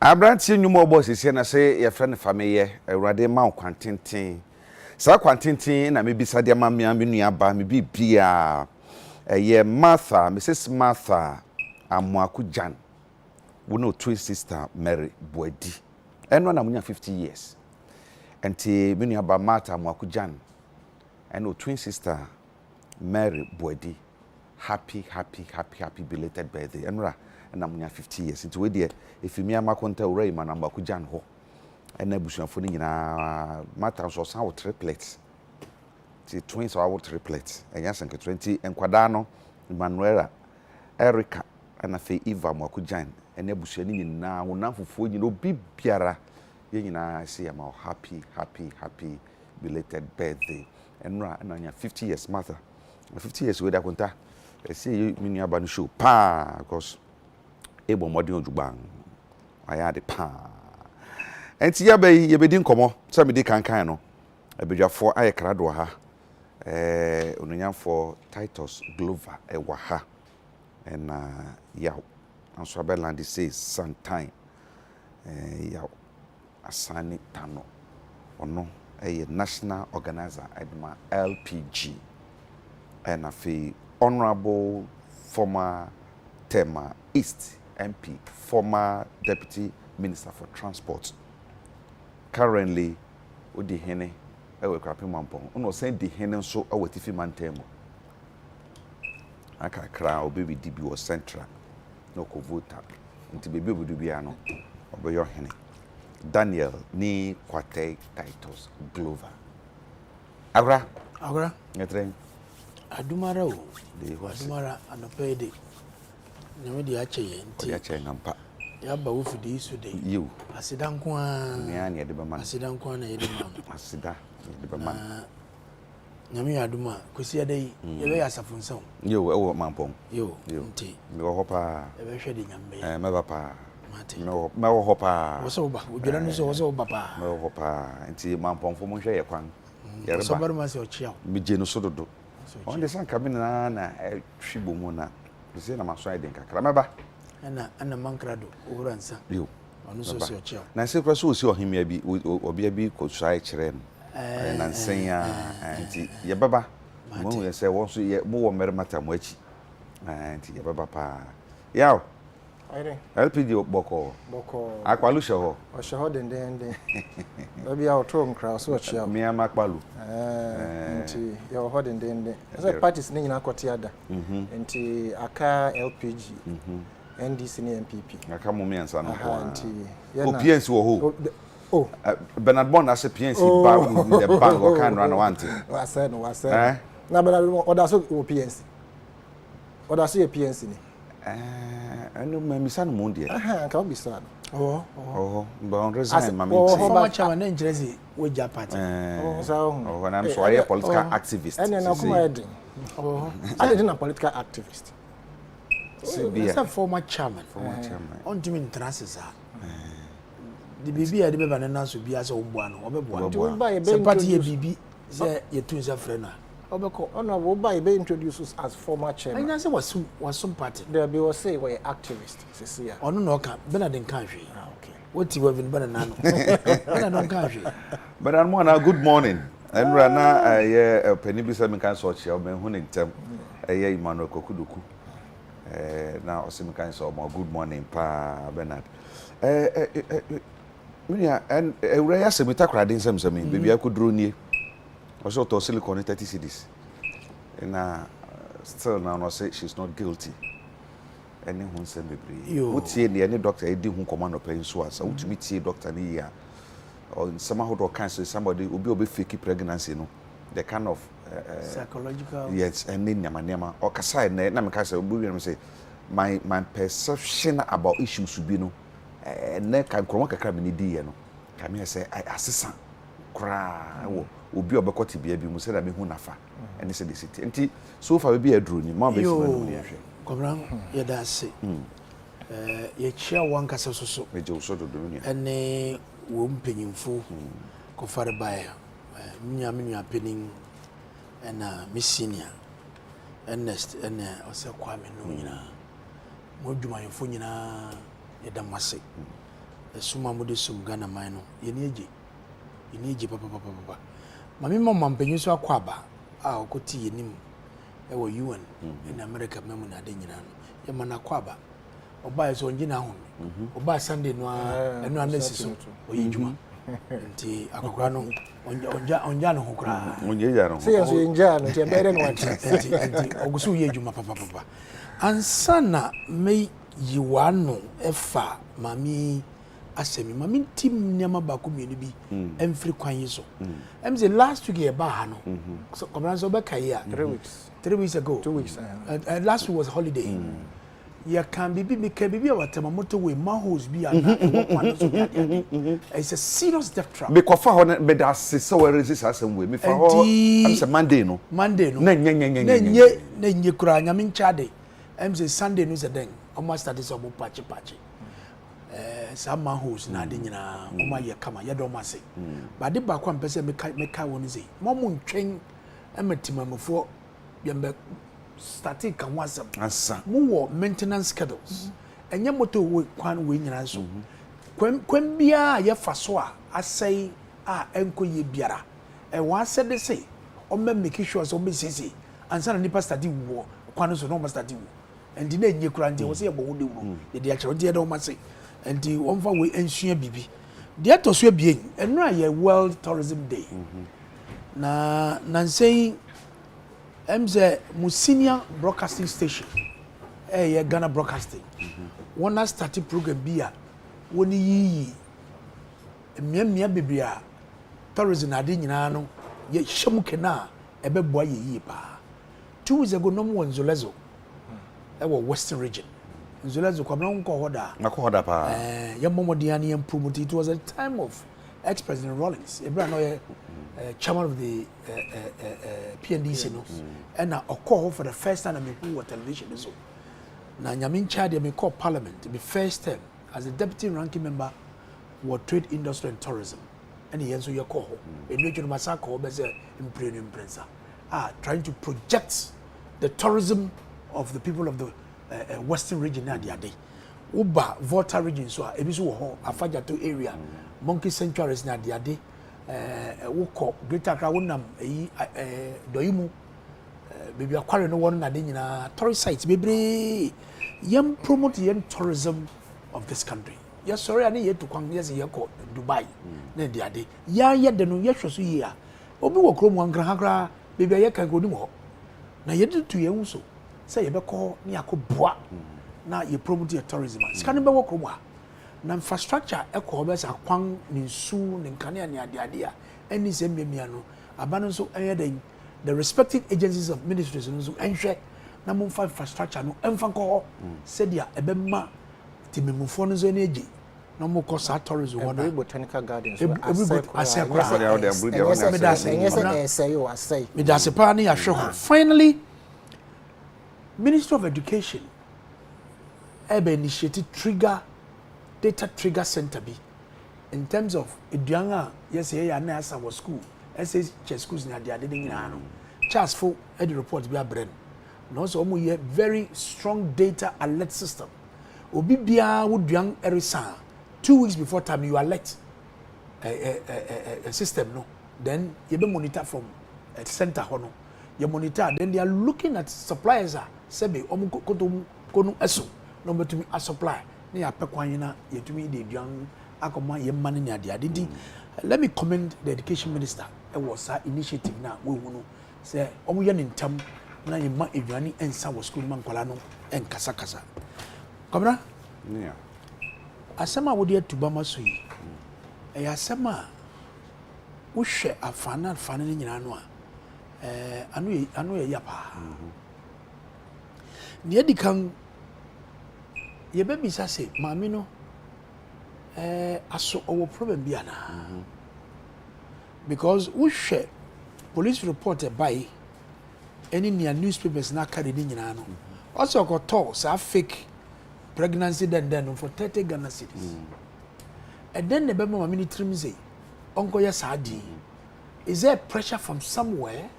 Abranti nyumo boss isi na say your friend family Awurade ma kwantenten. Sa kwantenten na me bisa de ma me nua ba me bibia ye Martha, Mrs. Martha Amwaku Jan. We know twin sister Mary Boadi. Eno na munya 50 years. Enti me nua ba Martha Amwaku Jan. Eno twin sister Mary Boadi. Happy belated birthday. Enra na munya 50 years. Enti we de efimi amakonta ura ma na Amwaku Jan ho. Ena busuafo ni nyina Martha so san wo triplets. Ti twins are triplets. Enya sanke 20 enkwada no Manuela Erica and afi Eva Amwaku Jan. Ena busuani nyina wona fufuo nyina obi biara ye nyina say am happy belated birthday. Enra na nya 50 years Martha. 50 years we da konta. See me nua ba no show pa because ebo modern ojuban. Aya de pa. Enti ya be ye bedi nkomo so me di kankan no. Abedwafo aye krado ha. Onunyamfo Titus Glover ewa ha. And yaw. Anso Abeland says sometime. Yaw. Asani Tano. Ono a national organizer edma LPG. And afi Honorable former Tema East MP, former Deputy Minister for Transport. Currently, Odi Hene, ewe krapi mampong. Uno send di Hene so awe tifi mantemo. Aka kra obi DB was central. No ko vote. Nti bebe obi biano. Obeyo Hene. Daniel ni Kwate Titus Glover. Agra. Ngetreng. Adumara o. Adumara anopede. Nyame di ache ye nti. Di ache ngampa. Ya ba wo fidi so de. You. Asida nko a. Nya na de bema. Asida nko na ye de ma. Asida de bema. Nyame aduma kosi ade ye be asafo nsaw. Yo ewo mampong. Yo. Nti. Me wo hopa. E be hwe de nyambe. Me ba pa. Mate. Me wo hopa. Wo so ba. Odwira no so wo so ba pa. Me wo hopa. Nti mampong fo mo hwe ye kwan. Yare so bar ma se o chia. Me je no so dodo. On de san kabina na hwibo mu na. Bise na maso ide nkakra meba. Ana mankrado oransa. Yo. Onu so se o chia. Na se kwa so osi ohimia bi obi abi ko try kire no. Na nsen ya nti ye baba. Mo ye se wo so ye mo wo mere mata mo achi. Nti ye baba pa. Yaw. Aire. LPG boko. Akwalu sheho. O sheho den. Baby ya oto nkra so chia. Me am akwalu. Nti ya ho den. Asa parties ni nyina akotiada. Nti aka LPG. NDC ni MPP. Aka mo me ansa no. Nti ya na. PNC wo ho. Oh, Bernard Bond as a PNC ba with the bank or can run want. Was said. Na Bernard oda so PNC. Oda so PNC ni. Anu me sanu mo dia. Ka be sad. But on resign mama. Former chairman na Njrezi Weja party. When I'm so a political activist. And na kuma edin. I didn't a political activist. It's a former chairman. On to me transses are. The BB had never announced to be as a woman or a party BB say your twins are friend. Oh no, we'll buy be introduced as former chairman. I answer was some party. There be will say we're activists. Oh no, Bernard in country. Okay. What you have in Bernard country. But I'm one good morning. And Rana, a penny be some kind of shell, Ben Huntington, a year Emmanuel Kokuduku. Now, some kinds of more good morning, Pa Bernard. And a rare semita in some baby I could draw near. Also to silicon 30 cities. And still now no say she's not guilty. Any who send baby. Would see any doctor I do who command of pain so as I would meet see doctor near or somehow or cancer somebody will be fake pregnancy, no. The kind of psychological yes, and then Yama or Kasai Namaka say my perception about issues should be no. And then can come a cabin idea, no. Come here say I assistant cry. Obi obekoti bia bi mu se da me hu nafa ene se de city enti so far be a drone ma be se ma no ya hwe kobran ye da se ye chia wan kasa so me je so do ni ene wo mpanyimfo ko fare bae nya me nua penin ena me senior Ernest ene ose kwa me no nyina mo dwumayefo nyina ye da mase suma mo de sum Ghana man no ye ne eje papa mami mama mpanyin so akwaba a okoti yenim e wo UN in America memu na de nyina no ye mana kwaba oba so ngina ho oba Sunday no eno anasi so oyijuma nti akokra no onja no hokra onja no se yaso onja no te bere no ati nti ogusu ye ejuma papa ansana me yiwano efa mami asemi mami tim nyama ba ko mienu bi emfiri kwan yi so em say last week e ba ha no so komran so be kai ya 3 weeks ago 2 weeks last week was holiday ya can be bibi awatama motorway mahos bi ana e kwan so it's a serious death trap me kofa ho me da se we resist asem we me fa ho am say Monday no na nye kura nyame nchade em say Sunday no se den almost start so mo patch some mahos na de nyina o ma ye kama ye do ma se ba de ba kwa mpese me kai woni sei mo mo ntwen ematimamfo yembe static kan wasam asa mo wo maintenance schedules enye moto wo kwan we nyina so kwem bia ye fa so a asai a enko ye biara e wa se de sei o me make sure so me sisi ansa na nipa study wo kwan so no ma study wo endi na enye kura ndi wo se ye bo wo de wo ye de akere de do ma se endi wo mfa we ensua bibi de to so ebien eno a ye World Tourism Day na nsei MZ Musinia Broadcasting Station ye Ghana Broadcasting one has started program bia woni yi miamia bibia tourism ade nyina no ye hwemu kena ebeboa ye yi pa 2 weeks ago no mo Nzolezo Western region Nzolezo kwamna nko hoda pa ye momodian ye promote. It was a time of ex-President Rawlings ebra no ye chairman of the PNDC no and a call for the first time I mean television so na nyamin charge me call parliament the first time as a deputy ranking member for trade industry and tourism and he also your call in region masaka be say imprensa trying to project the tourism of the people of the western region na dia day uba Volta region so ebi so ho Afajato area Monkey Sanctuaries na dia day woko Greater Accra wonam doyimu baby akware no won na de nyina tourist sites bebre yem promote yen tourism of this country. Yes sorry ani ye to kwan yes ye ko Dubai na de ade ya ye de no ye hweso yi a obi wo krom wankra hakra baby ye kan godum ho na ye de to ye hu so say ye be ko ne akoboa na ye promote your tourism sika ne be wo krom a na infrastructure ekọ be sa kwan ni nsu ni nkane ani ade a eni se mmemia no abano so eye the respective agencies of ministries no enhwe na mo fa infrastructure no emfa ko sedia ebema timemufo no zo na eji na mo ko sa tourism wona botanical gardens medase pa na ya hwe ho. Finally, Ministry of Education ebe initiated data trigger center be in terms of eduanga yes ya na asa was school SS schools na dia de nyina no Charles fo e the report be abrem no so omo ye very strong data alert system obi bia woduan erisa 2 weeks before time you alert a system no then you be monitor from a center hono you monitor then they are looking at suppliers sebe omo kono eso no betumi a supply na ya pekwan na yetumi de duan akoma ye man ni ade ade. Let me commend the education minister. It was an initiative na we hunu say omo ye ntam na ye ma eduani ensa wo school man kwala no en kasa komra yeah asema wo de atubama so yi e asema wo hwe afana ni nyina no a anu ye yapa ni edikan ye be bisa say maami no aso owo problem bi ana because we share police report by any near newspapers na carry ni nyina no also got told say fake pregnancy then for 30 Ghana cedis and then the bema maami ni trim say onko ya saadi is there pressure from somewhere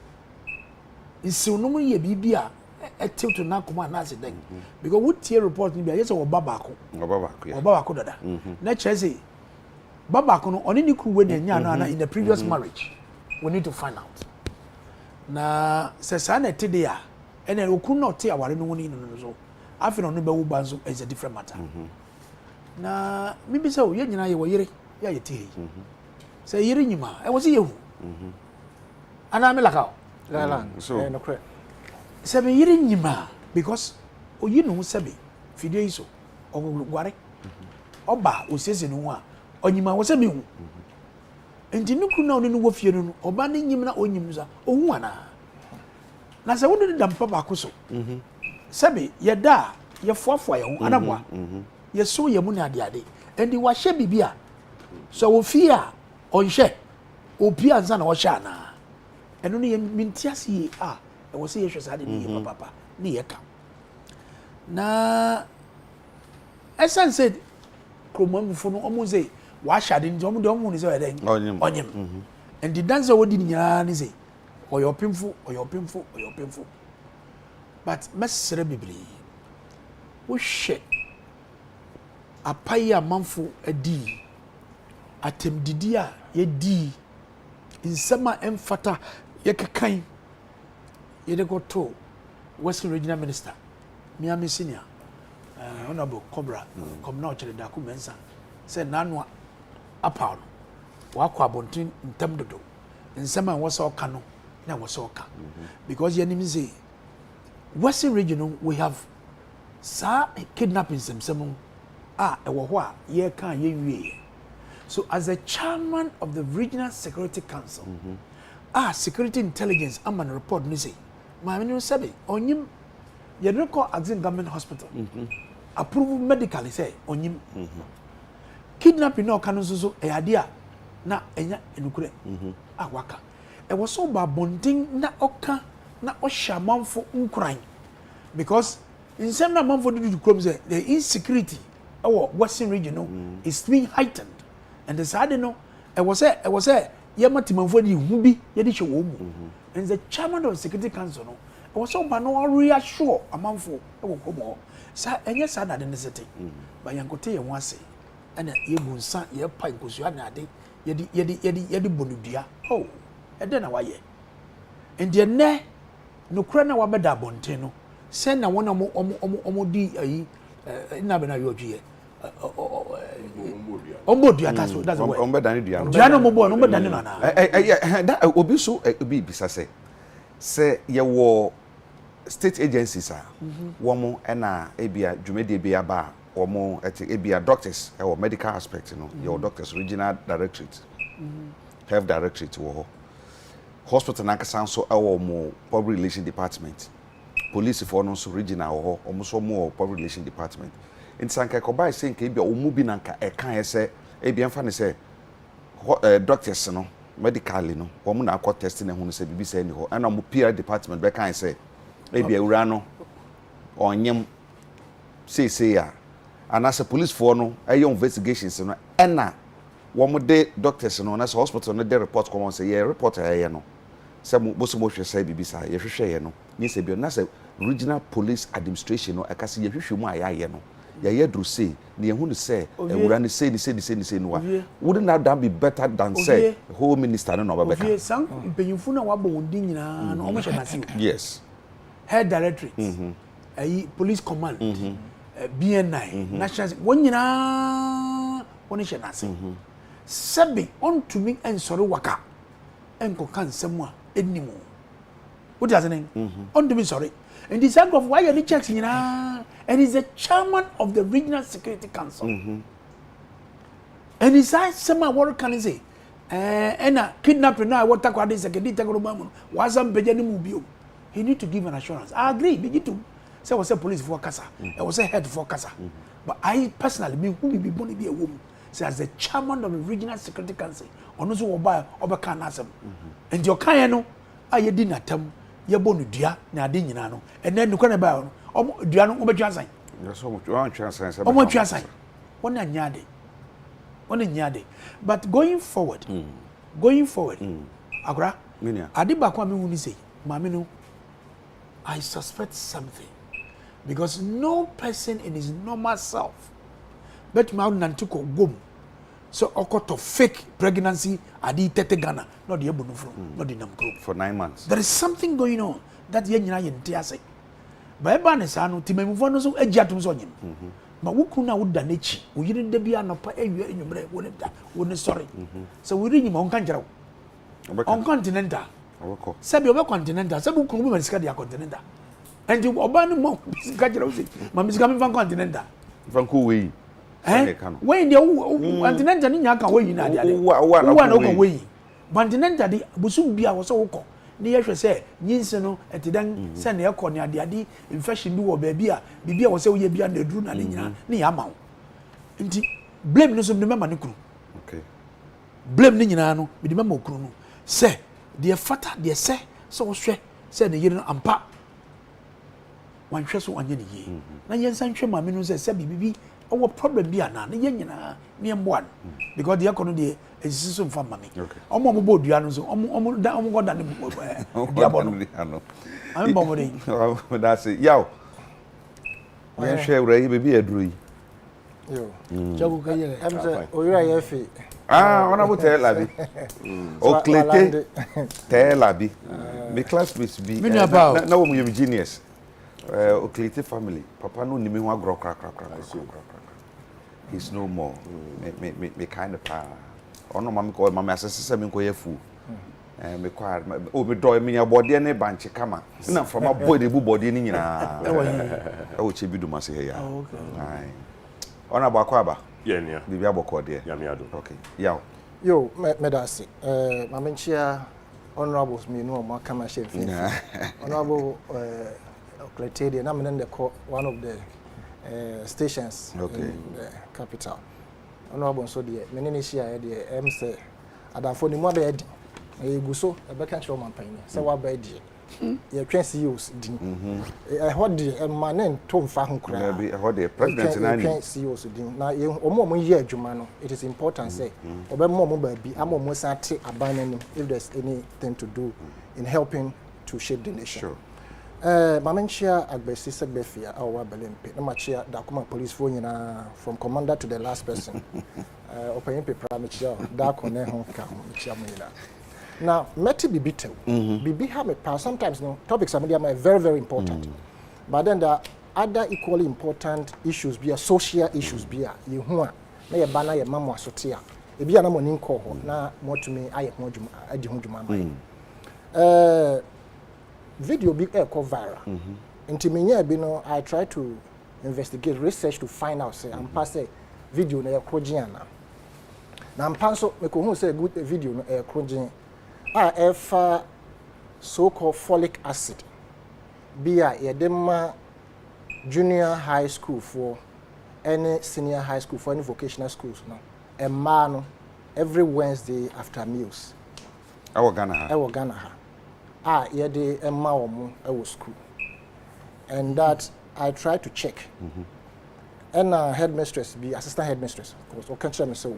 is no ye bibia tilt to na kuma na se den because what tier report ni be yes o baba ko dada na chese baba ko no oni ni kru we na nya no in the previous marriage we need to find out na se sa na te dia ene okun na te aware no woni no so afi no be wo banzo is a different matter na mi bi se o ye nyina ye wo yire ya ye te se yire nyima e wo se yehu ana me laka so no credit sebe yiri nyima because oyi no sebe fidie iso ogware oba osese no a onyima wo sebe hu enti nuku na onu wo fie no oba ne nyim na onyim za ohu ana na se wodo da mpa ba koso sebe ye da ye foafo ye hu anabwa ye so ye mu na ade enti wa hye bibia so wo fie a onhye obi anza na wo hye ana eno ne ye mintiase a e wo se ye hwesa de ne papa ne ye ka na essence said kromamfo no omo say wa hyade nti omo de omo ni say den onyem and the dancer wo di nyina ni say oyopimfo but mesere bibli wo hye apaya manfo adi atemdidi a ye di insema emfata ye kekan ye de go to Western Regional Minister Miami Senior Honorable Cobra come now chere da ku mensa say nanu apa no wa kwa bontin ntam dodo nsema wo so ka no na wo so ka because ye nim say Western Region we have sa kidnapping semsem e wo ho a ye kan ye wie so as a chairman of the Regional Security Council security intelligence aman report ni say ma me no sabe onyim ye record Axin Government Hospital approve medically say onyim kidnapping no kan so e ade a na enya enukure waka e wo so ba bonding na oka na oshamanfo nkran because insem na manfo do krom say the insecurity our Western region is being heightened and the side no e was say ye matimanfo di hu bi ye di hwe wo mu and the chairman of the Security Council no e was so ba no reassure amanfo e wo komo sa enye sa na de nesete ba yankote ye ho ase ana ye bunsa ye pa nkosu na ade ye di bonudua e de na waye and the ne no kura na wabeda bonten no se na wona omo di ayi ina be na yo dwie ombodua that's the way ombeda ni dua dua no mobo no ombeda ni na da obi so obi bisa se ye wo state agencies wo mo na ebia dwumede bia ba wo mo ebia doctors wo medical aspect no your doctors regional directorate health directorate wo hospital na kasa so wo mo public relation department police for no so regional wo mo so mo public relation department insanka ko bai say nke bia omu bi nanka e kan ye say e bia mfa ne say doctors no medically no wo mu na akọ testing na hu no say bibi say ni ho ana mo PR department be kan say e bia ura no onyem say ya anasa police for no ayo investigations no ena wo mu de doctors no na hospital no de report come on say ye report aye no say mo bo so mo hwe say bibi say ye hwehwe ye no ni say bia na say regional police administration no akase ye hwehwe mu aye no ya dru say na ye hu no say ewura ni say no wa wouldn't that be better than say whole minister no ba beka san mpanyimfu na wabo wondi nyina no omo hye nase yes head directorate police command BNI national wonyina woni hye nase sabi on to me en sori waka enko kan semu a enimo what does it on to me sorry and the sack of why you checks and he's the chairman of the Regional Security Council and he's some what can he say and kidnapping now what take this second take room was am beje ni mu bio he need to give an assurance I agree be to say was a police for kasa I was a head for kasa but I personally me who be boni be a woman say as the chairman of the Regional Security Council ono so oba obeka na asem and your kan no ayedi natam ye bonu dua na ade nyina no ene nuko na ba no dua no obetwa asan so mo twa asan se omo twa asan wona nyade but going forward agora minia ade ba kwa me hu ni sei ma me no I suspect something. Because no person in his normal self, but my nantuko gum. So oko to fake pregnancy adi tete Ghana, not the Ebonu from, not the Namkro. For 9 months. There is something going on that yenina yentiase. Ba eba ne sa no timemufo no so agiatum so nyim. Ma wuku na wuda nechi, wo yiri de bia no pa ewie enwumre wo ne da, wo ne sorry. So we ri nyim on kan jeraw. On continental. Obeko. Sabi obe continental, sabi wuku bi masika dia continental. And you oba no mo sika jeraw se. Ma misika mi fan continental. Fanku we. When the continental ni nyaka we na dia de. Wa na ko we. Continental di busum bia wo so wo ni yehwe se nyinse no etidan se na ekọ ni ade infection bi wo ba bia bibia wo se wo ye bia na duru na nyina ni ya ma wo nti blame no so me mama ne kuru okay blame ni nyina no me di mama okuru no se de fata de se so wo hwe se ne yire no ampa wan hwe so anye ne yi na yensan hwe ma me no se bibi owo problem bi ana na yenyina ne emboa because de ekọ no de esiso mfa mami omo mo bodua no so omo go da ne diabo no am bo mo dey that's it yaw me hwe wura yi bebi aduru yi yo jago kayele am say oyura yefi ona bo tell abi o klete tell abi me classmates bi na wo mo ye genius o klete family papa no nimi ho agro kra he's no more me kind of ono mama ko mama asese me ko yafu me kwa o me do me ya bode ne banche kama na from a boy de bu bode ni nyina o che bidu mase he ya ai ona ba kwa ba ye nia bibia boko de ya me ado okay yaw yo me dasi mama nchia honorables me no ma kama chef honorable Cletade na me nde ko one of the stations in the capital. Honorable so de menene shia de say adafo ni mo ba edi eguso e be kan chiro man pan se wa ba edi ye twen CEOs din hodi manen to mfa ho kura be hodi president na ni CEOs din na omo ye adwuma no it is important say obe mo ba bi amomo sate aban nanim if there's anything to do in helping to shape the nation. Sure. Mamenchia agbesi segbefia awa belempe na machia da kuma police phone na from commander to the last person open paper machia da kone ho ka machia munina now meti bibite bibi have a power sometimes no topics are very very important but then there are other equally important issues be social issues be ye hu a na ye bana ye mamu asote a e bia na mo ni nko ho na motumi aye ho dwuma adi ho dwuma video big air go viral. Inti menye bi no I try to investigate research to find out say am pass video na ekrogian na am panso me ko hu say good video no ekrogian efa so called folic acid bia ye dem junior high school for any senior high school for any vocational schools no e ma no every Wednesday after meals awo Ghana yede emma omo e school and that I try to check and headmistress be assistant headmistress of course o kan chere me so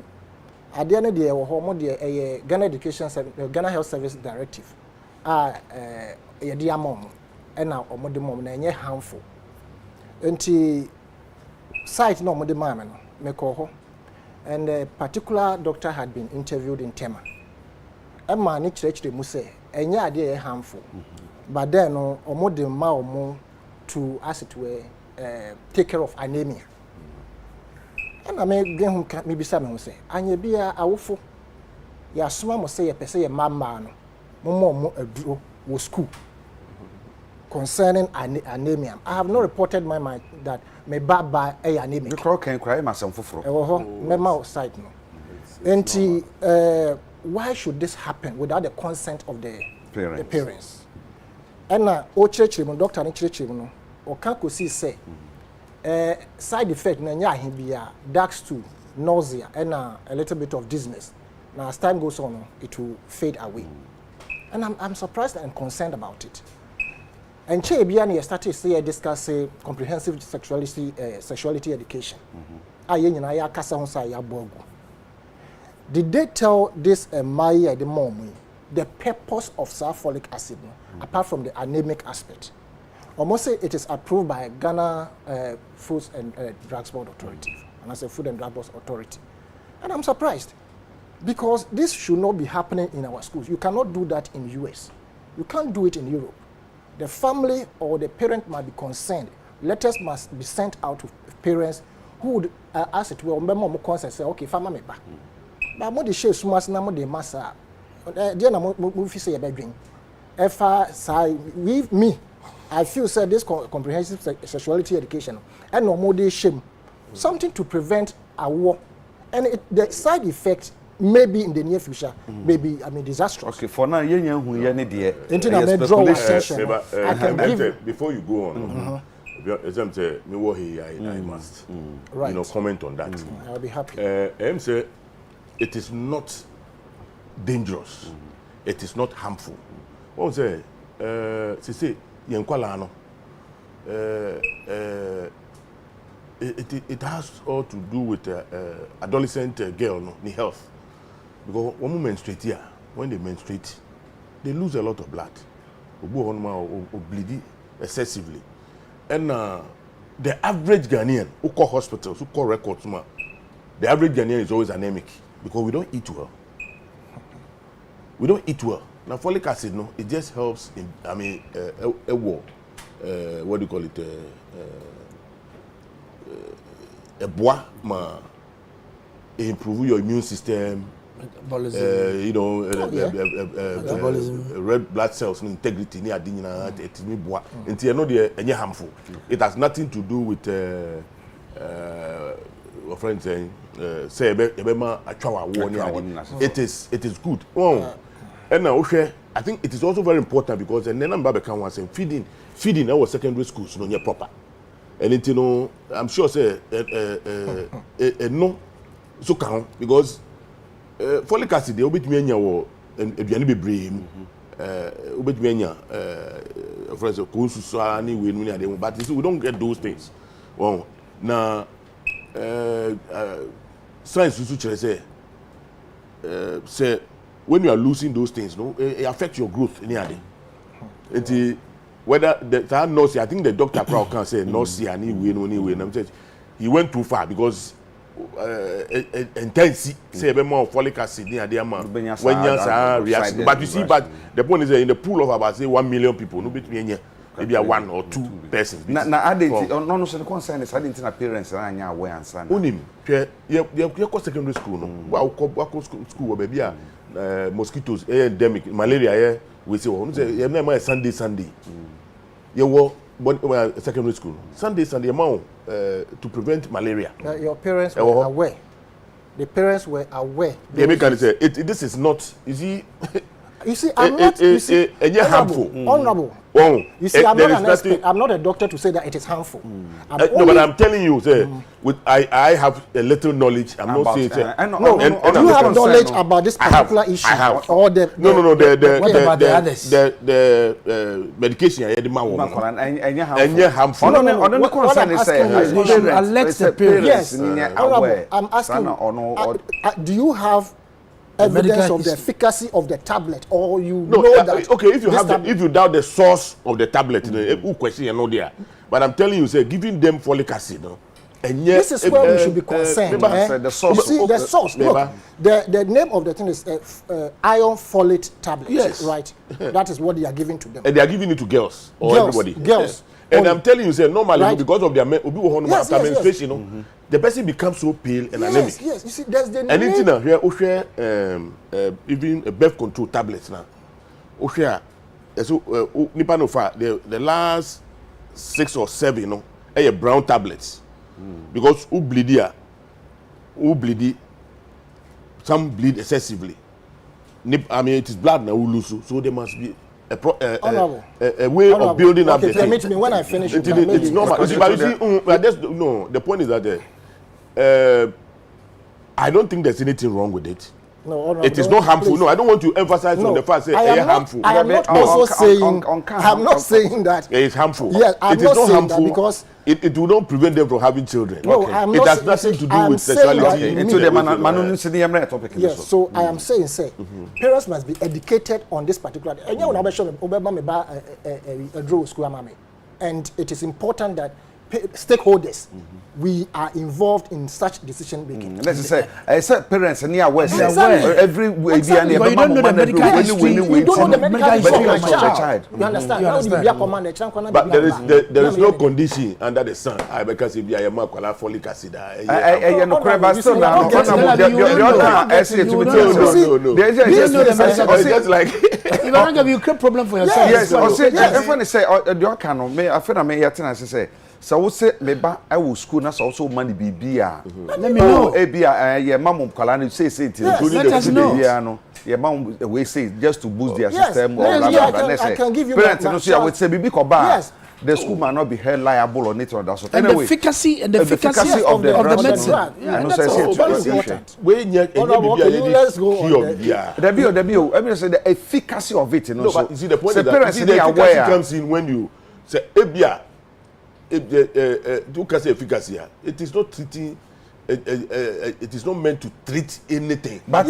ade na de wo ho mo de Ghana Education Service Ghana Health Service Directive yede amom and na omo de mom na enye harmful enti site no omo de ma me no me ko ho and a particular doctor had been interviewed in Tema emma ni chire mu say enya ade harmful but then no omo de ma omo to as it were take care of anemia and I may get him maybe some say anya bia awofo ya soma mo say ye pese ye mama no mo aduro wo school concerning anemia. I have not reported my mind that me baba anemia because can cry my son foforo me ma side no enti why should this happen without the consent of the parents? And o church doctor ni church no o kan ko see say side effect na nya ahe bia dark stool, nausea and a little bit of dizziness. Now as time goes on it will fade away. And I'm surprised and concerned about it. And che bia na started say discuss comprehensive sexuality education. Aye nyina ya kasa ho say ya boagu. Did they tell this Maya the mom the purpose of sulfuric acid apart from the anemic aspect? Almost say it is approved by Ghana Foods and Drugs Board Authority, and I say Food and Drug Board Authority. And I'm surprised because this should not be happening in our schools. You cannot do that in US. You can't do it in Europe. The family or the parent must be concerned. Letters must be sent out to parents who would ask it well, remember concern say, okay, family me back. But more the share so much na more the massa. Dear na mo fi say about drink. If with me, I feel say this comprehensive sexuality education and no more shame, something to prevent a war, and the side effect maybe in the near future, maybe disastrous. Okay, for now, you who you need the. I can give before you go on. I must, right. Comment on that. I'll be happy. Say it is not dangerous. It is not harmful. What say? Say yenkwala no. It has all to do with adolescent girl no health, because when they menstruate, they lose a lot of blood, or bleed excessively. And the average Ghanaian who call hospitals, who call records, the average Ghanaian is always anemic because we don't eat well. We don't eat well. Now folic acid, no, it just helps in, a war. What do you call it? A bois, improve your immune system. Red blood cells integrity near dinner it's harmful. It has nothing to do with a friend saying say it is good. And now I think it is also very important because the number can say feeding our secondary schools no proper. And I'm sure say no so count because folic acid, they obey me or aduane bebree obey me for example konsusuani we no dey but we don't get those things. Well, now science also say when you are losing those things, no, it affects your growth in the day. Whether the nurse, I think the doctor crowd can say nurse any way. He went too far because intense say more folic acid near the amount when you reaction. But you see, but the point is in the pool of about say 1 million people, no between maybe 1 or 2 persons. Now, Adekye, no, so the concern is I didn't think parents are not aware and son. Unim, you secondary school, no. What school, baby, mosquitoes, endemic, malaria, we say, you never Sunday. You were secondary school. Sunday, amount to prevent malaria. Your parents were aware. The parents were aware. They make say this is not. You see. You see, I'm not. You see, harmful. Honorable. Oh, you see, I'm not an expert. I'm not a doctor to say that it is harmful. No, but I'm telling you, say, with I have a little knowledge. I'm not saying. No, you have knowledge about this particular issue. I have. Or the what about the others? The medication I had and harmful. No, concern is elect the parents. Yes, I'm asking. Do you have evidence of the efficacy of the tablet, or you know that? Okay, if you doubt the source of the tablet, who question you know there. But I'm telling you, say giving them folic acid, no. And this is where we should be concerned. The source. You see, the source. Look, the name of the thing is iron folate tablet. Yes, right. That is what they are giving to them. And they are giving it to girls or everybody. Girls. And I'm telling you, say normally right? Because of their menstruation, the person becomes so pale and anemic. Yes, you see, there's the anything now here, even a birth control tablets now. So nipa no far the last 6 or 7, brown tablets. Because who bleed, some bleed excessively. It is blood now who lose, so there must be a way of building up the thing. Permit me when I finish. It's normal. But you see, no. The point is that I don't think there's anything wrong with it. No, it is not harmful. Please. No, I don't want to emphasize on the fact that it is harmful. I am not also saying. I'm not saying that it is harmful. Yes, I'm not saying that because it will not prevent them from having children. No, I'm not. It has nothing to do with sexuality. Into the topic. Yes, so I am saying, parents must be educated on this particular. And you know, a draw school, and it is important that stakeholders we are involved in such decision making. Let's say parents and aware every way you don't know the medical history. You don't know the medical history of your child. child. You understand? But there is no condition under the sun. I because if you are a makwala folic acid. No crab still now. No. Just like you don't have you create problem for yourself. Yes, I say everyone say the can me I feel me yatin as say so we say meba I will school na so also money bibia. Let me know. Ebia your mom kwala no say let us know. No. Your mom we say just to boost their system or I can give you parents no say I would say bibi ko ba. The school might not be held liable on it or that. So and anyway, the efficacy of the medicine. Yeah, and that's important. Let's go on I mean, say the efficacy of it. No, but you see the point is that parents the efficacy aware comes in when you say ebia, do say efficacy. It is not treating. It is not meant to treat anything. But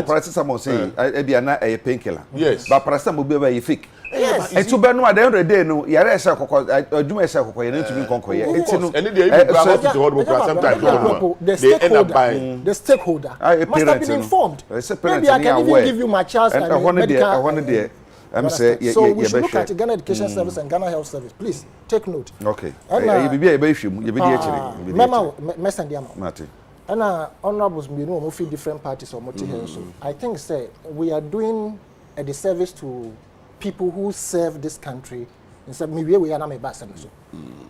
paracetamol say ebia na a painkiller. Yes. But paracetamol be a fake. Yes. And to be no at the end of the day, no, yare say adwuma say kokko ye to be konko ye. It's no. And sometimes the stakeholder must have been informed. Maybe I can even give you my child's medical. So we should look at the Ghana Education Service and Ghana Health Service. Please take note. Okay. And honorables we feel different parties or so I think say we are doing a disservice to people who serve this country in some maybe we are not in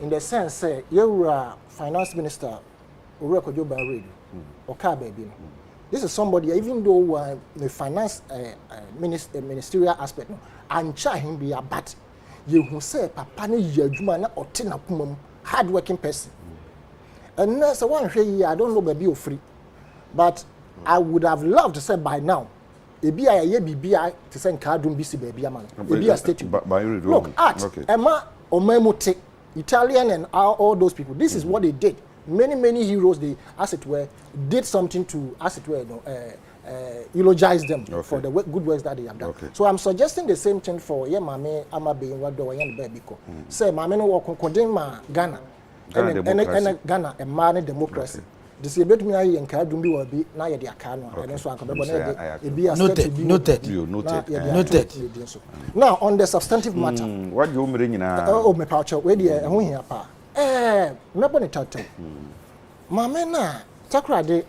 the sense say you are finance minister or baby. This is somebody, even though the finance ministerial aspect, and him be a bat, you who say, Papa, you or tina hard-working person. And that's one here, I don't know, baby, you're free. But I would have loved to say by now, a BI to send card room BC baby, man. A state. Look, art, Emma or Memote, Italian, and all those people. This is what they did. Many heroes, they, as it were, did something to, as it were, eulogize them for the good works that they have done. So I'm suggesting the same thing for mame ama being what do I baby ko. Say mame no work condemn Ghana and Ghana and man democracy. This is about me I encourage me will be na ye dia car no and so noted. Now on the substantive matter. What you mean na? Oh me pa we dey ho hia pa. Remember the title. Mama na takrade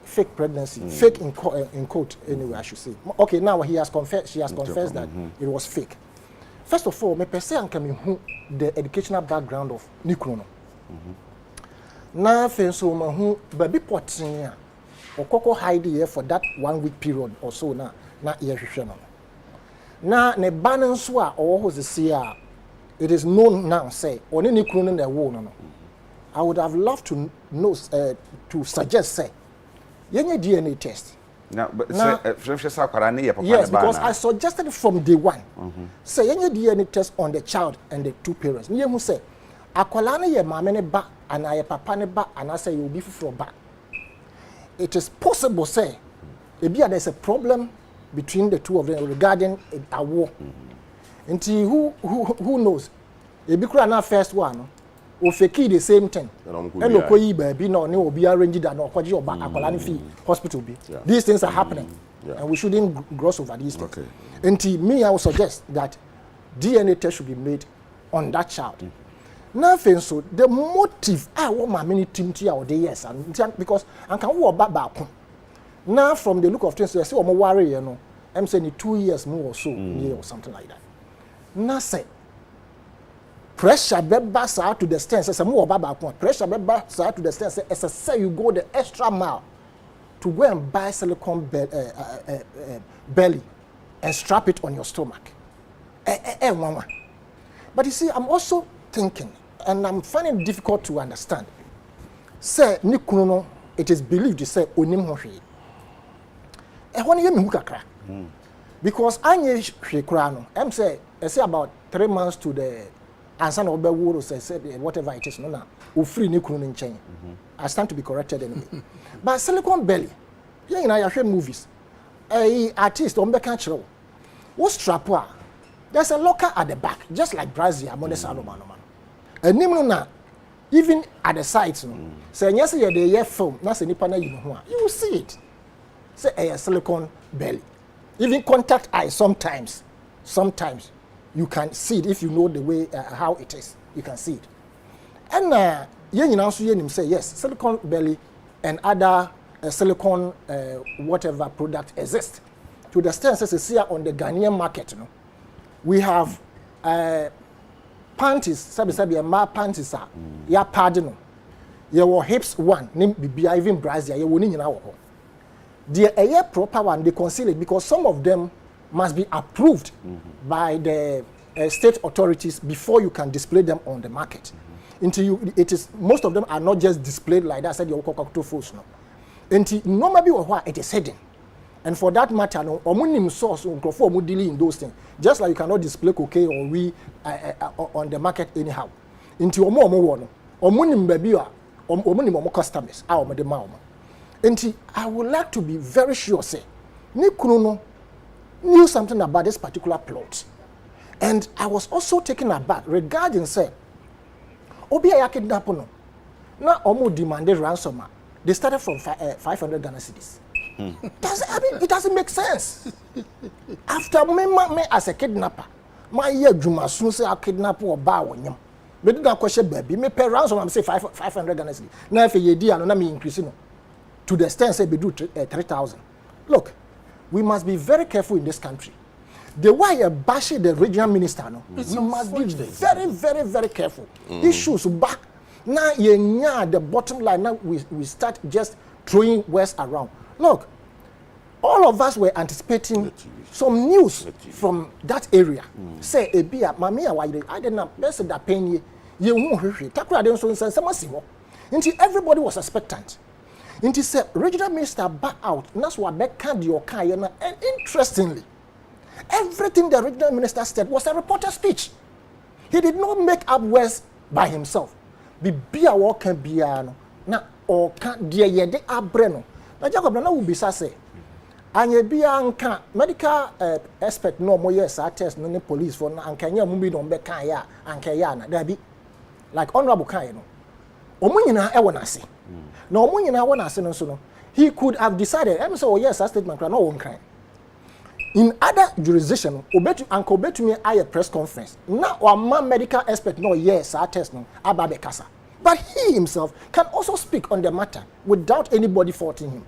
fake pregnancy, fake in quote anyway I should say. Okay, now she has confessed that it was fake. First of all, me person and come who the educational background of Nikrono. Na fenso ma who baby potin a okoko hide here for that 1 week period or so na ye hwehwe no. Na ne banan so a owo se a it is known now, say, on any cronin the war. No. I would have loved to know, to suggest, say, any DNA test. Now, but yes, because I suggested from day one. Say, any DNA test on the child and the two parents. You who say, Akolana ye mamene ba, and I papa ne ba, and I say you will be from back. It is possible, say, there's a problem between the two of them regarding a war. Until who knows? If you cry now first one, or fake the same thing. And no koi baby no ne obi arrange that no kwaji oba akwala fee hospital be. These things are happening, and we shouldn't gloss over these things. Until me, I would suggest that DNA test should be made on that child. Nothing so the motive I want my many team to our yes, and because I can walk back. Now from the look of things, I say I'm worry, you know. I'm saying 2 years more or so, or something like that. Nothing. Pressure beba sa to the stance say more baba pressure beba sa to the stance say you go the extra mile to go and buy silicone belly and strap it on your stomach. But you see, I'm also thinking, and I'm finding it difficult to understand. Say Nikuno, it is believed to say onim ho hwe. Ehon ye me hu kakra. Because anye hwe kra no, em say about 3 months to the answer no be woro say whatever it is no na o free Nikuno nchen. I stand to be corrected anyway. But silicone belly, you know, you hear movies. Artist on be can chiro. Wo strap a There's a locker at the back, just like Brazil, I'm on the Salomon. And even at the sides, say, yes, you're the year film, that's a nipana, you will see it. Say, a silicone belly. Even contact eye, sometimes you can see it if you know the way, how it is. You can see it. And you know, say, yes, silicone belly and other silicone, whatever product exist. To the extent, as here on the Ghanaian market, we have panties, sabi ma panties are ya pardon. Your hips one, name be even Brazil, you winning in our home. The proper one, they conceal it because some of them must be approved by the state authorities before you can display them on the market. Most of them are not just displayed like that. I said your force no. Normally it is hidden. And for that matter, no, omunim source dealing in those things. Just like you cannot display cocaine or we on the market anyhow. Omunim baby omunim customers. I would like to be very sure, say, Nikuno knew something about this particular plot. And I was also taken aback regarding, say, Obiya kidnapping. Now, Omo demanded ransom. They started from 500 Ghana cedis. It doesn't make sense. After me as a kidnapper, my year Juma soon say I kidnap or bow on him. But that question, baby, me pay ransom. I'm say 500 Ghana cedis. Now if you do, I'm increasing to the extent say we do 3,000. Look, we must be very careful in this country. The way you bash the regional minister, no, we must be very, very, very careful. Issues back. Now, the bottom line, now we start just throwing words around. Look, all of us were anticipating some news from that area. Say, Ebia, Mamia, I didn't know, that's that pain you won't hurry. Takura didn't so send until everybody was expectant. Until said, regional minister back out, and that's what back candy or Kayana. And interestingly, everything the regional minister said was a reporter speech. He did not make up words by himself. Be a walk can be no na or can't dear ye de abreno. Na Jacob na will be say. Anye be anka medical expert no more yes test no police for na anka nya mumbi no be kan ya anka ya na da bi like honorable kan no. Omo nyina e wona ase. Na omo nyina wona ase no so no. He could have decided em say oh yes that statement no won kan. In other jurisdiction, obetu me a press conference. Now, our medical expert no yes, our test no ababe kasa. But he himself can also speak on the matter without anybody faulting him.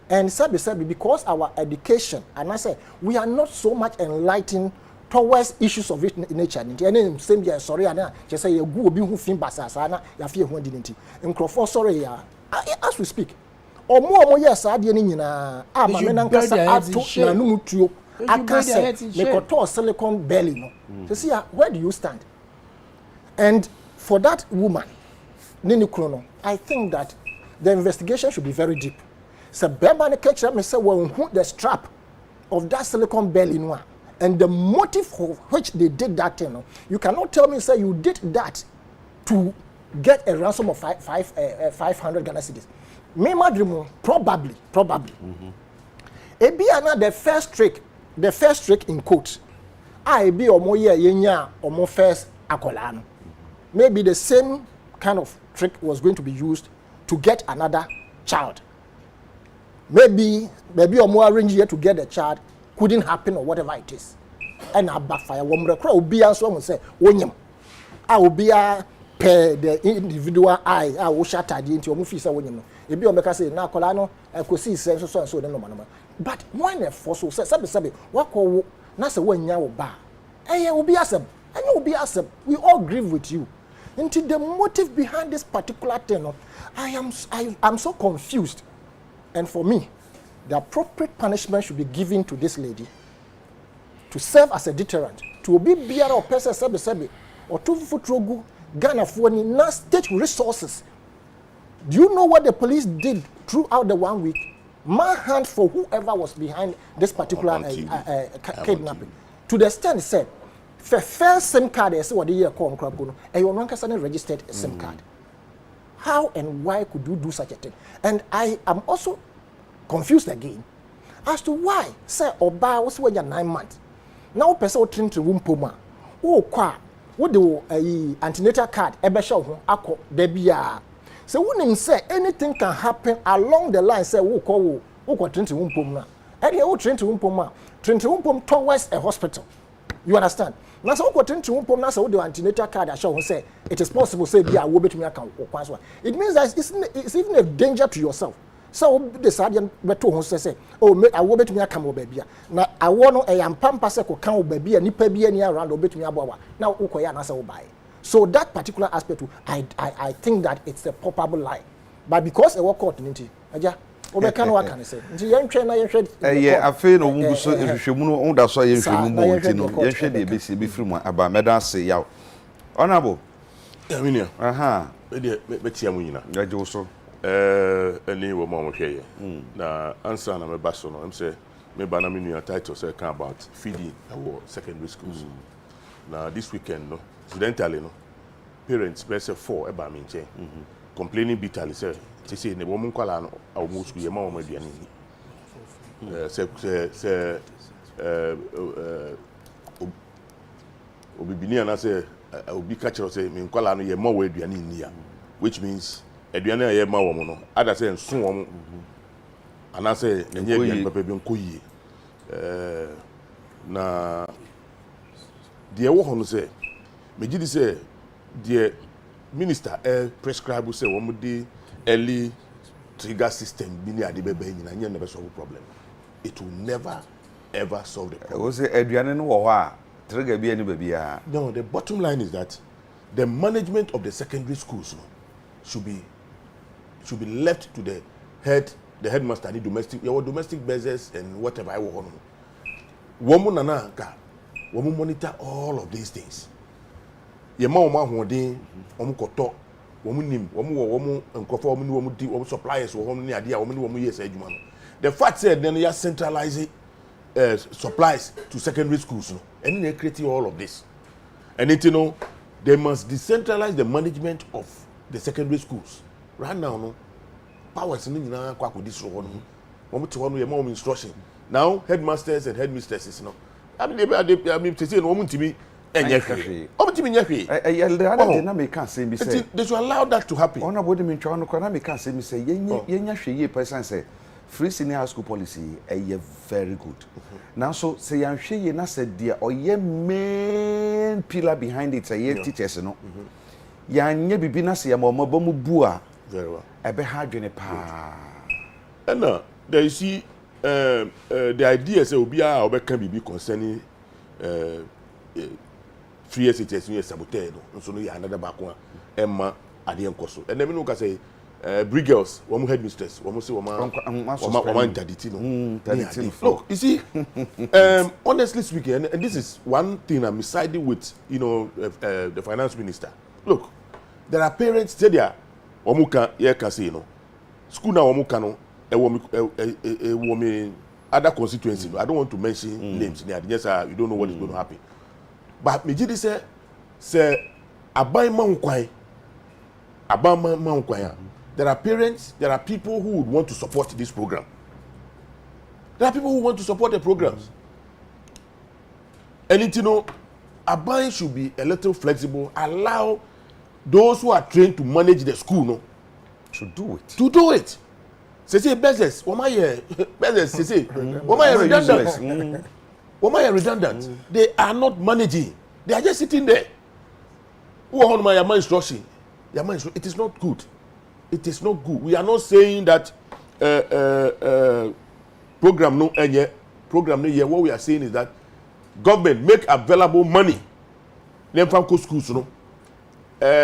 And sabi because our education, and I say we are not so much enlightened towards issues of nature. And same year, sorry, I just say you go be who film basasana, ya fear who didn't. And Crawford, sorry, as we speak. Or more yes, I didn't na numu I can't say me silicon belly no. So see where do you stand? And for that woman, Nini Krono, I think that the investigation should be very deep. So Bema catch up me say well the strap of that silicon belly no and the motive for which they did that thing. No, you cannot tell me say you did that to get a ransom of 500 Ghana cedis. Me madrimu probably. Ebiana the first trick in quote. I be omo ye yenya omo first akolano. Maybe the same kind of trick was going to be used to get another child. Maybe omo arrange here to get a child couldn't happen or whatever it is. And I backfire. Womre kra obi an so say wonyem. I obi a per the individual eye I wo shatter di nti omo fi say wonyem no. Ebi omeka say na akola no ekosi say so no no. But when a force say sabi wako na say wanya wo ba. Eh obi asem. And you be asem. We all grieve with you. Into the motive behind this particular thing, I am so confused. And for me, the appropriate punishment should be given to this lady to serve as a deterrent. To be beer or person sabi or to futrogu Ghana for na state resources. Do you know what the police did throughout the 1 week? Manhunt for whoever was behind this particular kidnapping. To the extent said, the first SIM card is what the year called Krapuno, and your non registered SIM card. How and why could you do such a thing? And I am also confused again as to why, say, Oba was when you're 9 months. na wo pese wo trint wo mpoma wo kwa wo de wo antenatal card ebe hye ho akọ da bia so wonim say anything can happen along the line say wo trint wo mpom na e wo trint wo mpom towards a hospital. You understand? Now so wo trint wo mpom na say wo de antenatal card a hye ho say it is possible say bia wo betumi aka wo kwan so. It means that it's even a danger to yourself. So the sadian beto ho say oh me awo betumi aka mo ba bia na awo no e yampampa se ko kan wo ba bia nipa bia ni around wo betumi aboa na wo koya na say wo buy. So that particular aspect I think that it's a probable lie, but because a work court nti aja obeka no aka ne say nti yentwe na yehwe afi no mu so ehwehwemu no onda so yehwehmu mu nti no yehwe de besi be firi mu aba meda say yaw honorable Aminia aha be tia mu nyina gaje wo so any wo mo hweye na answer na me ba so no em say me ba na me new title say can about feeding our secondary schools. Now this weekend no incidentally no parents be say 4 eba me nche complaining bitterly say ne wo mo kwala no awo mo school ye ma wo ma aduane ni say obibini ana say obi ka kire say me kwala no ye ma wo aduane ni ya, which means aduane ye ma wo mo no ada say nso wo mo ana say enye aduane papa bi nkoyie na de wo ho no say me gidi say the minister prescribe say wo mo dey early trigger system bi ni ade bebe nyina nya never solve problem. It will never ever solve the problem. We say aduane no wo ho a trigger bi ani ba bia. No, the bottom line is that the management of the secondary schools should be left to the headmaster, the domestic business and whatever I want. Woman nana ka woman monitor all of these things. Ye ma oma hoden omu koto womu nim womu nkofo womu ni womu di womu suppliers womu ni ade a womu ni womu yes adwuma no. The fact said then you are centralizing supplies to secondary schools no, and they creating all of this. And it, you know, they must decentralize the management of the secondary schools. Right now no powers ni nyina kwa this ro no womu te wono ye ma womu instruction. Now headmasters and headmistresses no I mean to say no womu ntimi enye hwe obutimi nya hwe na me can say me say they should allow that to happen. Ona body me twa no kwa na me can say me say yenya hwe ye person say free senior school policy very good. Now so say yan hwe ye na say dia oye main pillar behind it say teachers no yanya bibi na say ya mo ba mu bu a very well ebe ha dwene pa and there you see the idea say obi a obeka bibi concerning free SHS we saboteur no so no ya another back one emma ade enkoso and then no ka say brigals one headmistress one say one dadity no. Look, you see honestly speaking and this is one thing I'm siding with, you know, the finance minister. Look, there are parents say there omuka ye ka say no school na omuka no woman other constituency. I don't want to mention names. Yes, you don't know what is going to happen. But me just say abai mankwai. There are parents, there are people who would want to support this program. There are people who want to support the programs. And you know, abai should be a little flexible. Allow those who are trained to manage the school no to do it. To do it. Say business, business, say redundant. Redundant. They are not managing. They are just sitting there. Who are on my instruction? It is not good. It is not good. We are not saying that program no year. What we are saying is that government make available money. Them from schools, you know.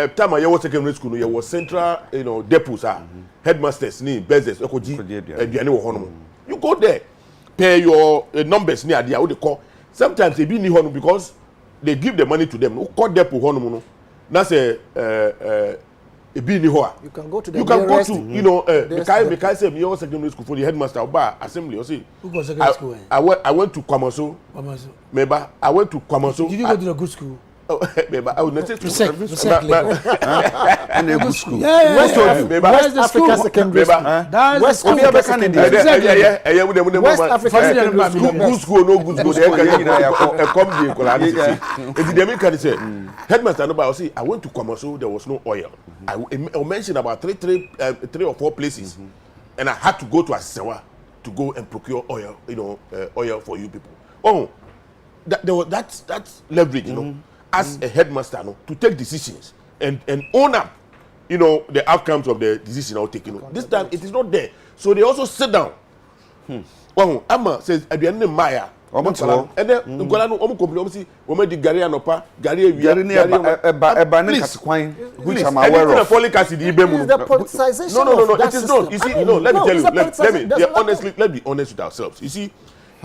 Time I was secondary school, there was central, you know, depots, headmasters, business, you go there, pay your numbers near the they call. Sometimes they be ni hono because they give the money to them. Who call depot hono? That's a be ni hoa. You can go to the you can go to you know because say me secondary school for the headmaster bar assembly or say who go secondary school. I went to Kwamaso. Meba I went to Kwamaso. Did you go to the good school? Baby, I would not say and a good school. West Africa Secondary School. West Africa Secondary School. West Africa Secondary School. Good school, no good school. They come the Kola. If the American say, headmaster, no, say, I went to Kwamoso, there was no oil. I mentioned about three or four places, and I had to go to Asewa to go and procure oil, oil for you people. Oh, that's leverage, as a headmaster, to take decisions and own up, the outcomes of the decision I'll take. This time it is not there, so they also sit down. Oh, Amma says at the end of Maya. And then Ngolano complain, we made the Gary Anopa, Gary which I'm aware of. The politicization. No, it is not. You see, let me tell you, honestly, let's be honest with ourselves. You see,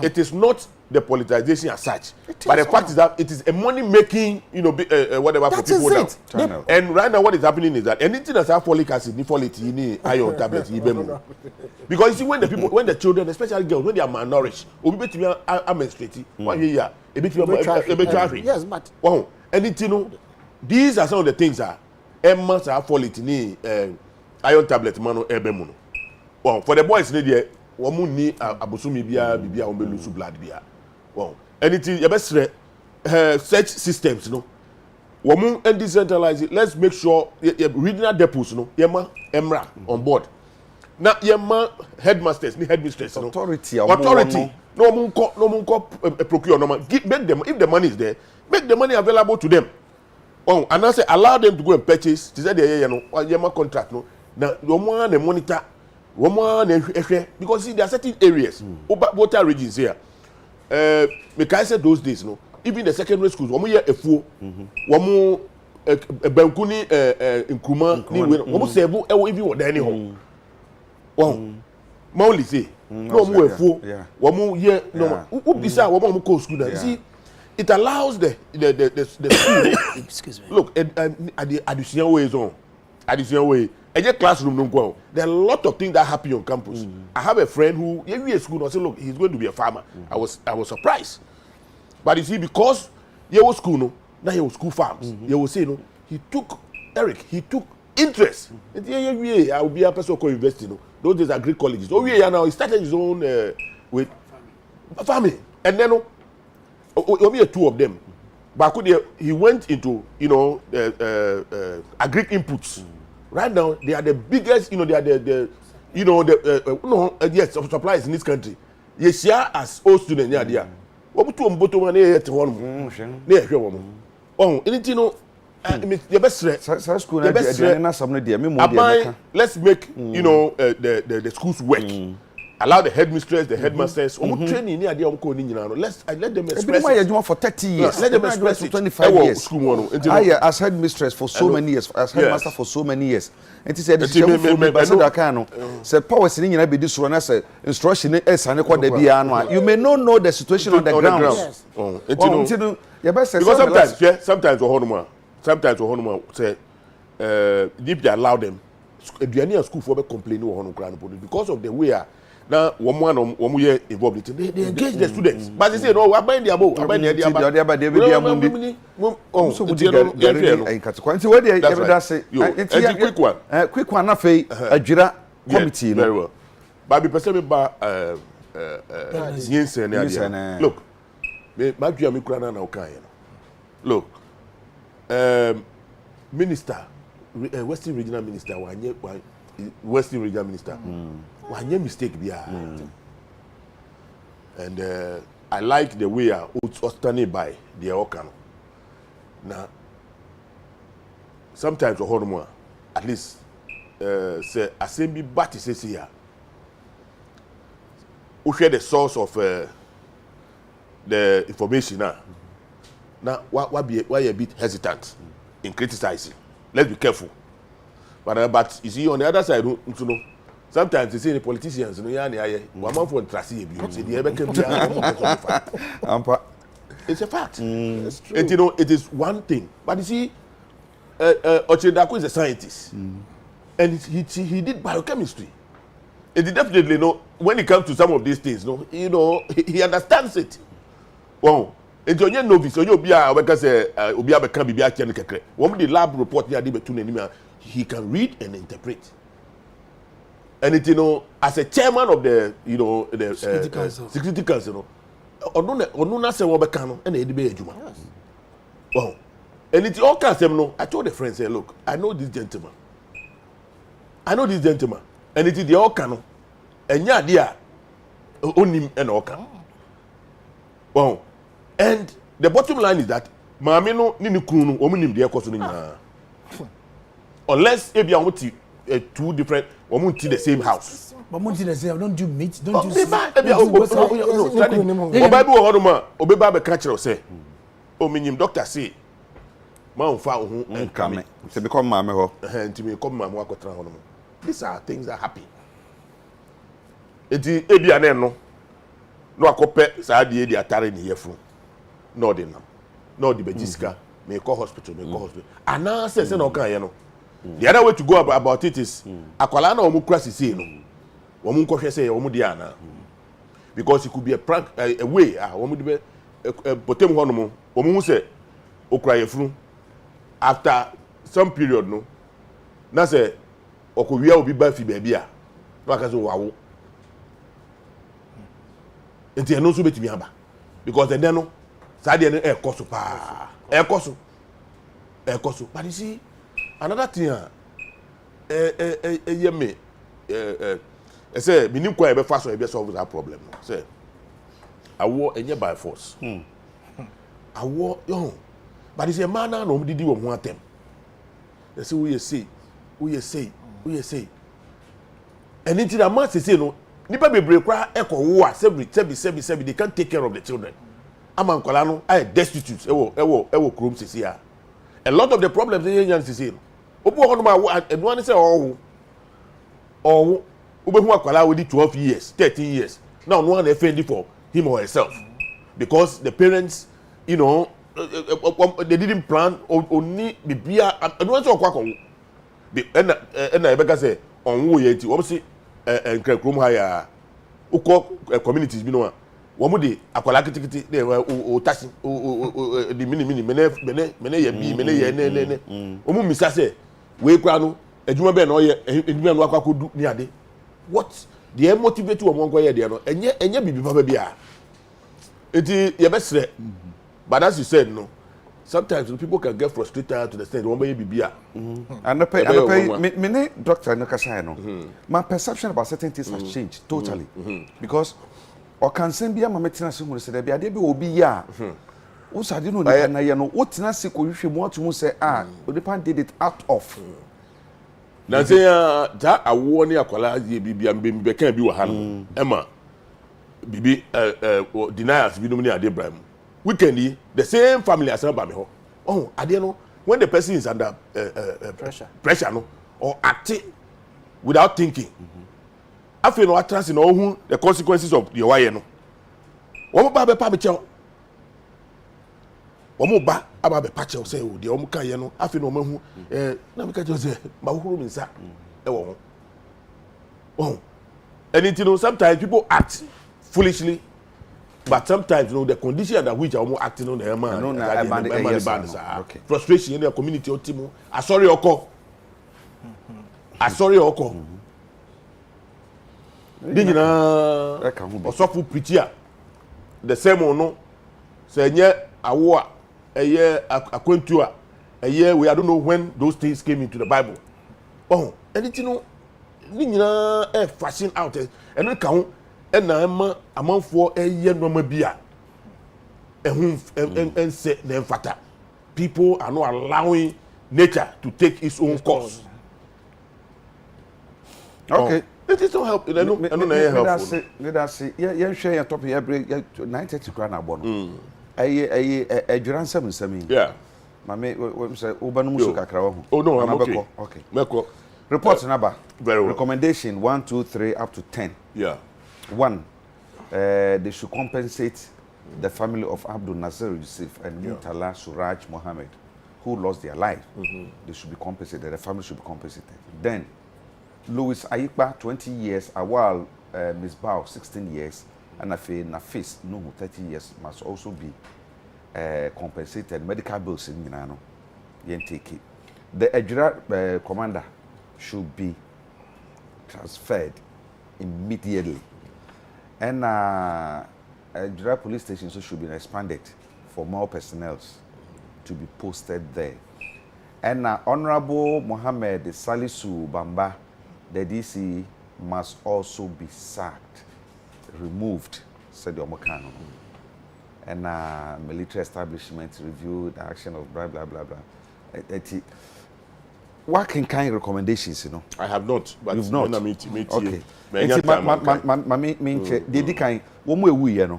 it is not the politicization as such, but the fact is that it is a money-making, whatever for people now. And right now, what is happening is that anything that's folic acid, folic, iron tablets, because you see, when the children, especially girls, when they are malnourished, or be to be menstruating, 1 year, a bit of yes, but wow, anything, these are some of the things that must have folic, iron tablet, mano, ebemuno. Well, for the boys, woman ni abosumi bibia on be lose blood bia. Wow. Anything you best search systems, woman and decentralize it. Let's make sure regional depots, emra on board. Now headmasters, headmistress, authority. No mun procure no man. Make them, if the money is there, make the money available to them. Oh, and I say allow them to go and purchase. They say contract Now woman and monitor. Because see, there are certain areas, water regions here. I said those days, even the secondary schools, one year a fool, one Benkuni, Nkrumah, one Sebu, if you were there anyhow. Wow, Mauli say, no more a fool, one more year, no, who decide one more course school. See, it allows the school, excuse me. Look, additional ways on, additional way. A classroom no go. There are a lot of things that happen on campus. I have a friend who every year school I say, look, he's going to be a farmer. I was surprised. But you see, because he was school, now he was school farms. He will say, he took interest. I will be a person who invest. Those days are great colleges. Oh yeah, now he started his own with farming, and then only two of them. But he went into agri inputs. Right now, they are the biggest, they are yes, suppliers in this country. Yes, yeah, as old students, yeah. What to bottom one here to one? Oh, anything, the best school, let's make, the schools work. Allow the headmistress, the headmasters, training near the let them express. For 30 years. Let them express for 25 years. I as headmistress for so many years, as headmaster for so many years. And he said, power sitting in a bit this one as a instruction is an equal de you may not know the situation on the ground. Because sometimes say if they allow them, if school for complaining because of the way now one year involved they engage the students, but they say no, I buy their boat, I buy their quick one Ajira committee very well. But be person ba look, my dream me kura na okay. Look, minister, Western Regional Minister, Western Regional Minister, one mistake there. And I like the way I standing by the Okan. Now, sometimes at least say assembly party says here. Who share the source of the information now? Now, why a bit hesitant in criticizing? Let's be careful. But you see, on the other side, sometimes they say the politicians, one month for Tracy, it's a fact. It's true. And it is one thing. But you see, Ochedako is a scientist, and he did biochemistry. And he definitely when it comes to some of these things, he understands it. Well, Enti onye novice onye obi a obeka say obi abeka bibi a chen kekre. Wom the lab report ya dey betu n'anim he can read and interpret. And it, you know, as a chairman of the, you know, the security council, you know, onu na say wobeka no na e dey be adwuma. Well, and it all can say no. I told the friend say, look, I know this gentleman. And it is the all can no. Enya dia onim and all can. Well, and the bottom line is that maame no ni ne kunu no omunim de ekoso no nyina. Unless e bia woti two different womunti the same house. But monti the same, don't do meat, don't do. Obabi wo hono ma obeba be ka kire say o minyim doctor say man fa ho nkame se become maame ho nti me come maame akotra hono mo. These are things that happen. Eti ebia na no no akope saa de di atare ne yefu no de nam no de bejiska me call hospital ana say na o kan ye no. The other way to go about it is akwala na omu kura sisi no omu nkwohwe say omu de ana because it could be a prank a way omu de be potem ho no mo omu hu say okura yefunu after some period no na say okowia obi ba fi ba bia no aka say wawo enti eno so betimi aba because then no sa de no ekoso pa ekoso but you see another thing me say minim kwa be fa so e be solve that problem no say awo enye by force awo yo but is a man na no didi wo ho atem they say we say anything that man say no nipa bebre kwa ekowo a sebi they can't take care of the children amankola no I destitute ewo krom sisi a lot of the problems they yan sisi no obu ho no ma enu an say owo obehu akwala we 12 years 13 years now no one offend for him or herself because the parents you know they didn't plan oni bibia enu an say okwa kon na ebeka say onwo ye ti wo say nkrakrom ha ya ukọ communities bi no a wo mu de akwala kitikiti de o taxi o di mini mene ye bi mene ye ne o mu misa say we kura no adwuma be na o ye adwuma no akwa kodu ni ade what the motivate wo mo nko ye de no enye bibi papa bia eti ye besre but as you said no sometimes people can get frustrated to the extent one be bibia and me doctor no kasa no my perception about certain things has changed totally because o can send bia ma metina se hu se da bia de be obi ya o sade no ni na ye no o tina se ko hwehwe mo atum se o depend did it out of na say ta awo ni akwala ye bibia mbembe kan bi wa ha no ema bibi denials bi no ni ade Ibrahim weekend the same family as about me oh ade no when the person is under pressure no or acting without thinking after no attrance no hu the consequences of your why no wo ba be pa be che wo ba aba be pa che say o de wo kan ye no after no mahu na me ka che say ma huru mi nsa e wo ho oh and you know sometimes people act foolishly. But sometimes, you know, the condition under which I'm acting on the man, frustration in the community or team. I sorry, Oko. Did you know? So preacher, the same or no? Say yeah, a war, a year, a quintua, a year. We I don't know when those things came into the Bible. Oh, and it you know, fashion out and we count. And na amanfo eye noma bia ehun say na mfata people are not allowing nature to take its own course. Okay, it is not help no helpful. Let us see ye share your topic every 9:30 kra na agbo no adwira nsam yeah mame we say obanu musu kakra wo oh no I'm okay meko report number very well. Recommendation 1 2 3 up to 10 yeah. 1, they should compensate the family of Abdul Nasser Yusuf and Murtala Suraj Mohammed, who lost their life. They should be compensated. The family should be compensated. Then, Louis Ayikba, 20 years, Awal Ms. Bao, 16 years, and Nafis Nuhu, 30 years, must also be compensated medical bills in Minano. Take it. The Ejura commander should be transferred immediately. And Ejura police station so should be expanded for more personnel to be posted there. And Honorable Mohammed Salisu Bamba, the DC, must also be sacked, removed, said Omokano. And military establishment review the action of blah blah blah blah. What kind of recommendations, you know? I have not, but you've not. Okay.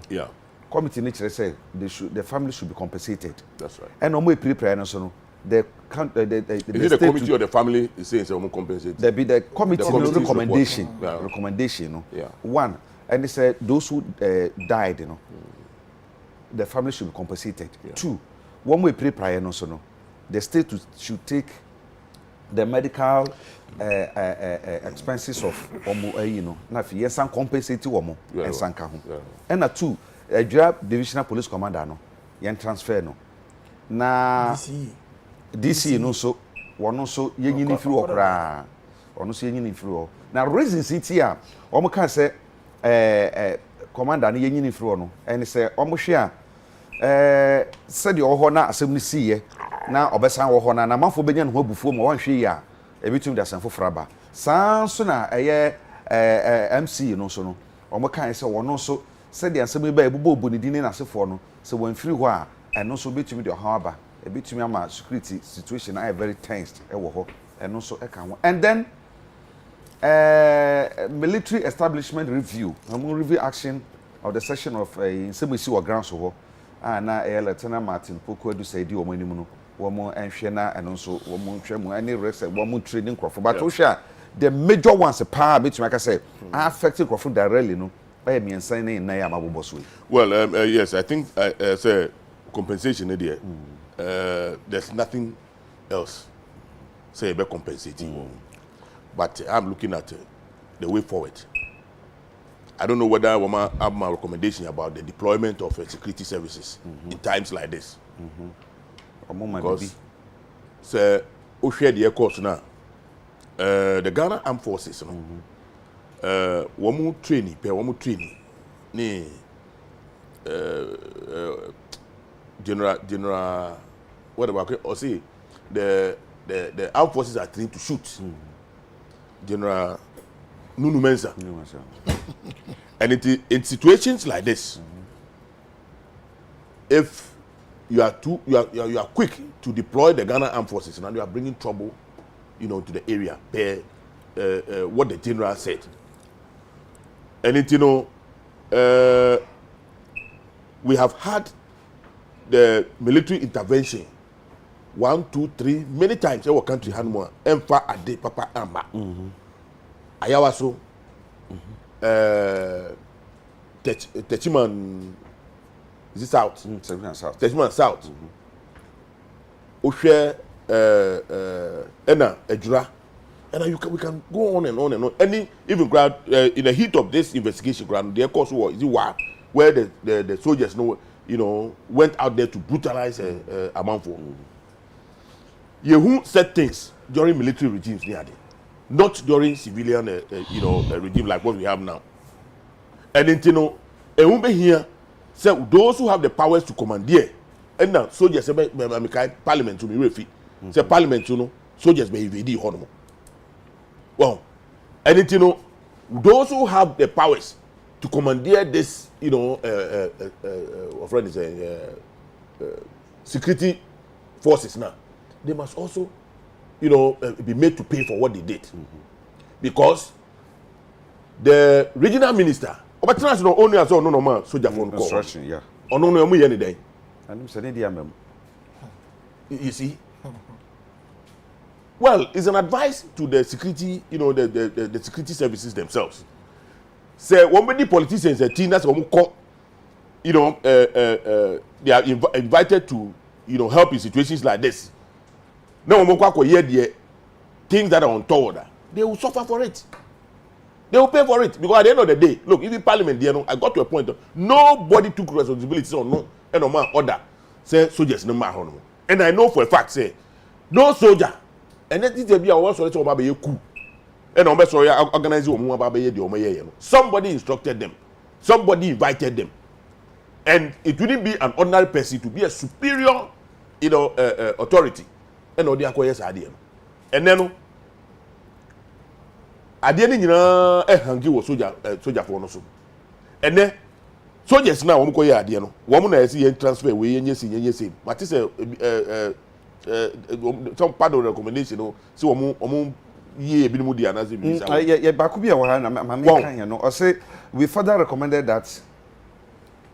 Yeah. Committee nature say the family should be compensated. That's right. And no prepare so the committee or the family is saying so compensated. There be the committee recommendation. Yeah. Recommendation, you know. Yeah. One, and they said those who died, you know, the family should be compensated. Yeah. Two, one way prepare no so no. The state should take the medical expenses of you know, na fi yes and compensate womo and sanka ho. And na two, divisional police commander no, yen transfer no. Na DC no so one so yen yin free okra. Ono so yen yin free o. Na reason city a omo kan say commander no yen yin free no. And say omo hwe a said the oho na asem ni siye na obesan wo ho na na manfo benya no abufuo mo wan hwe ya ebitum da sanfo fraba san so na MC no so no omo kan se wono so said the asem ba ebubo oboni din na asefo no se wan free ho a eno so betumi de ho aba ebitumi ama security situation na very tensed e wo ho eno so e kan ho. And then military establishment review review action of the session of Nsroma or grounds ho na Lieutenant Martin Poku edu say di omo animu no womo enhwe na eno so womo nhwe mu any rest womo training crop but we share the major ones pa betumi aka say affecting crop directly no by me ensan na ya mabobo so. Well, yes, I think say compensation there. There's nothing else say about compensating. But I'm looking at the way forward. I don't know whether I have my recommendation about the deployment of security services in times like this. Because, say, we share the course now. The Ghana Armed Forces, one more training, general, what about or say the Armed Forces are trained to shoot. General Nunu Mensa. And in situations like this, if you are quick to deploy the Ghana Armed Forces, and you are bringing trouble, you know, to the area. What the general said, and you know, we have had the military intervention 1, 2, 3 many times. Our country had more. Emfa ade papa amba. Ayawaso. Techiman, is it South? Techiman South. Oshe Ena Ejura. And we can go on and on and on. Any even ground in the heat of this investigation ground, the course war is it war where the soldiers went out there to brutalize a manful. Yehu said things during military regimes not during civilian regime like what we have now. And then here say those who have the powers to commandeer, and now soldiers say parliament to be refi. Say parliament soldiers be invade honomo. Well, and then those who have the powers to commandeer this friend is security forces now, they must also be made to pay for what they did. Because the regional minister only as no man soldier phone call. Construction, yeah. No any day. And I'm you see? Well, it's an advice to the security, the security services themselves. Say one many politicians and team that's they are invited to help in situations like this. Now things that are untoward, they will suffer for it. They will pay for it because at the end of the day, look, even Parliament, I got to a point. Nobody took responsibility or no, and no man order. say soldiers no ma hono. And I know for a fact say no soldier and that is be our so to be coup. And on sorry organize omo ba be de omo ye no. Somebody instructed them. Somebody invited them. And it wouldn't be an ordinary person to be a superior, authority. And all the acquires idea. And then idea ni na hangi wo soldier for no so. And then soldiers now womo koye idea no. Womo na esi transfer we yenye But is some part of the recommendation no. So womo ye bi mu dia na se bi sa. Ye ba ku bi e wo ha na ma kan ye no. O say we further recommended that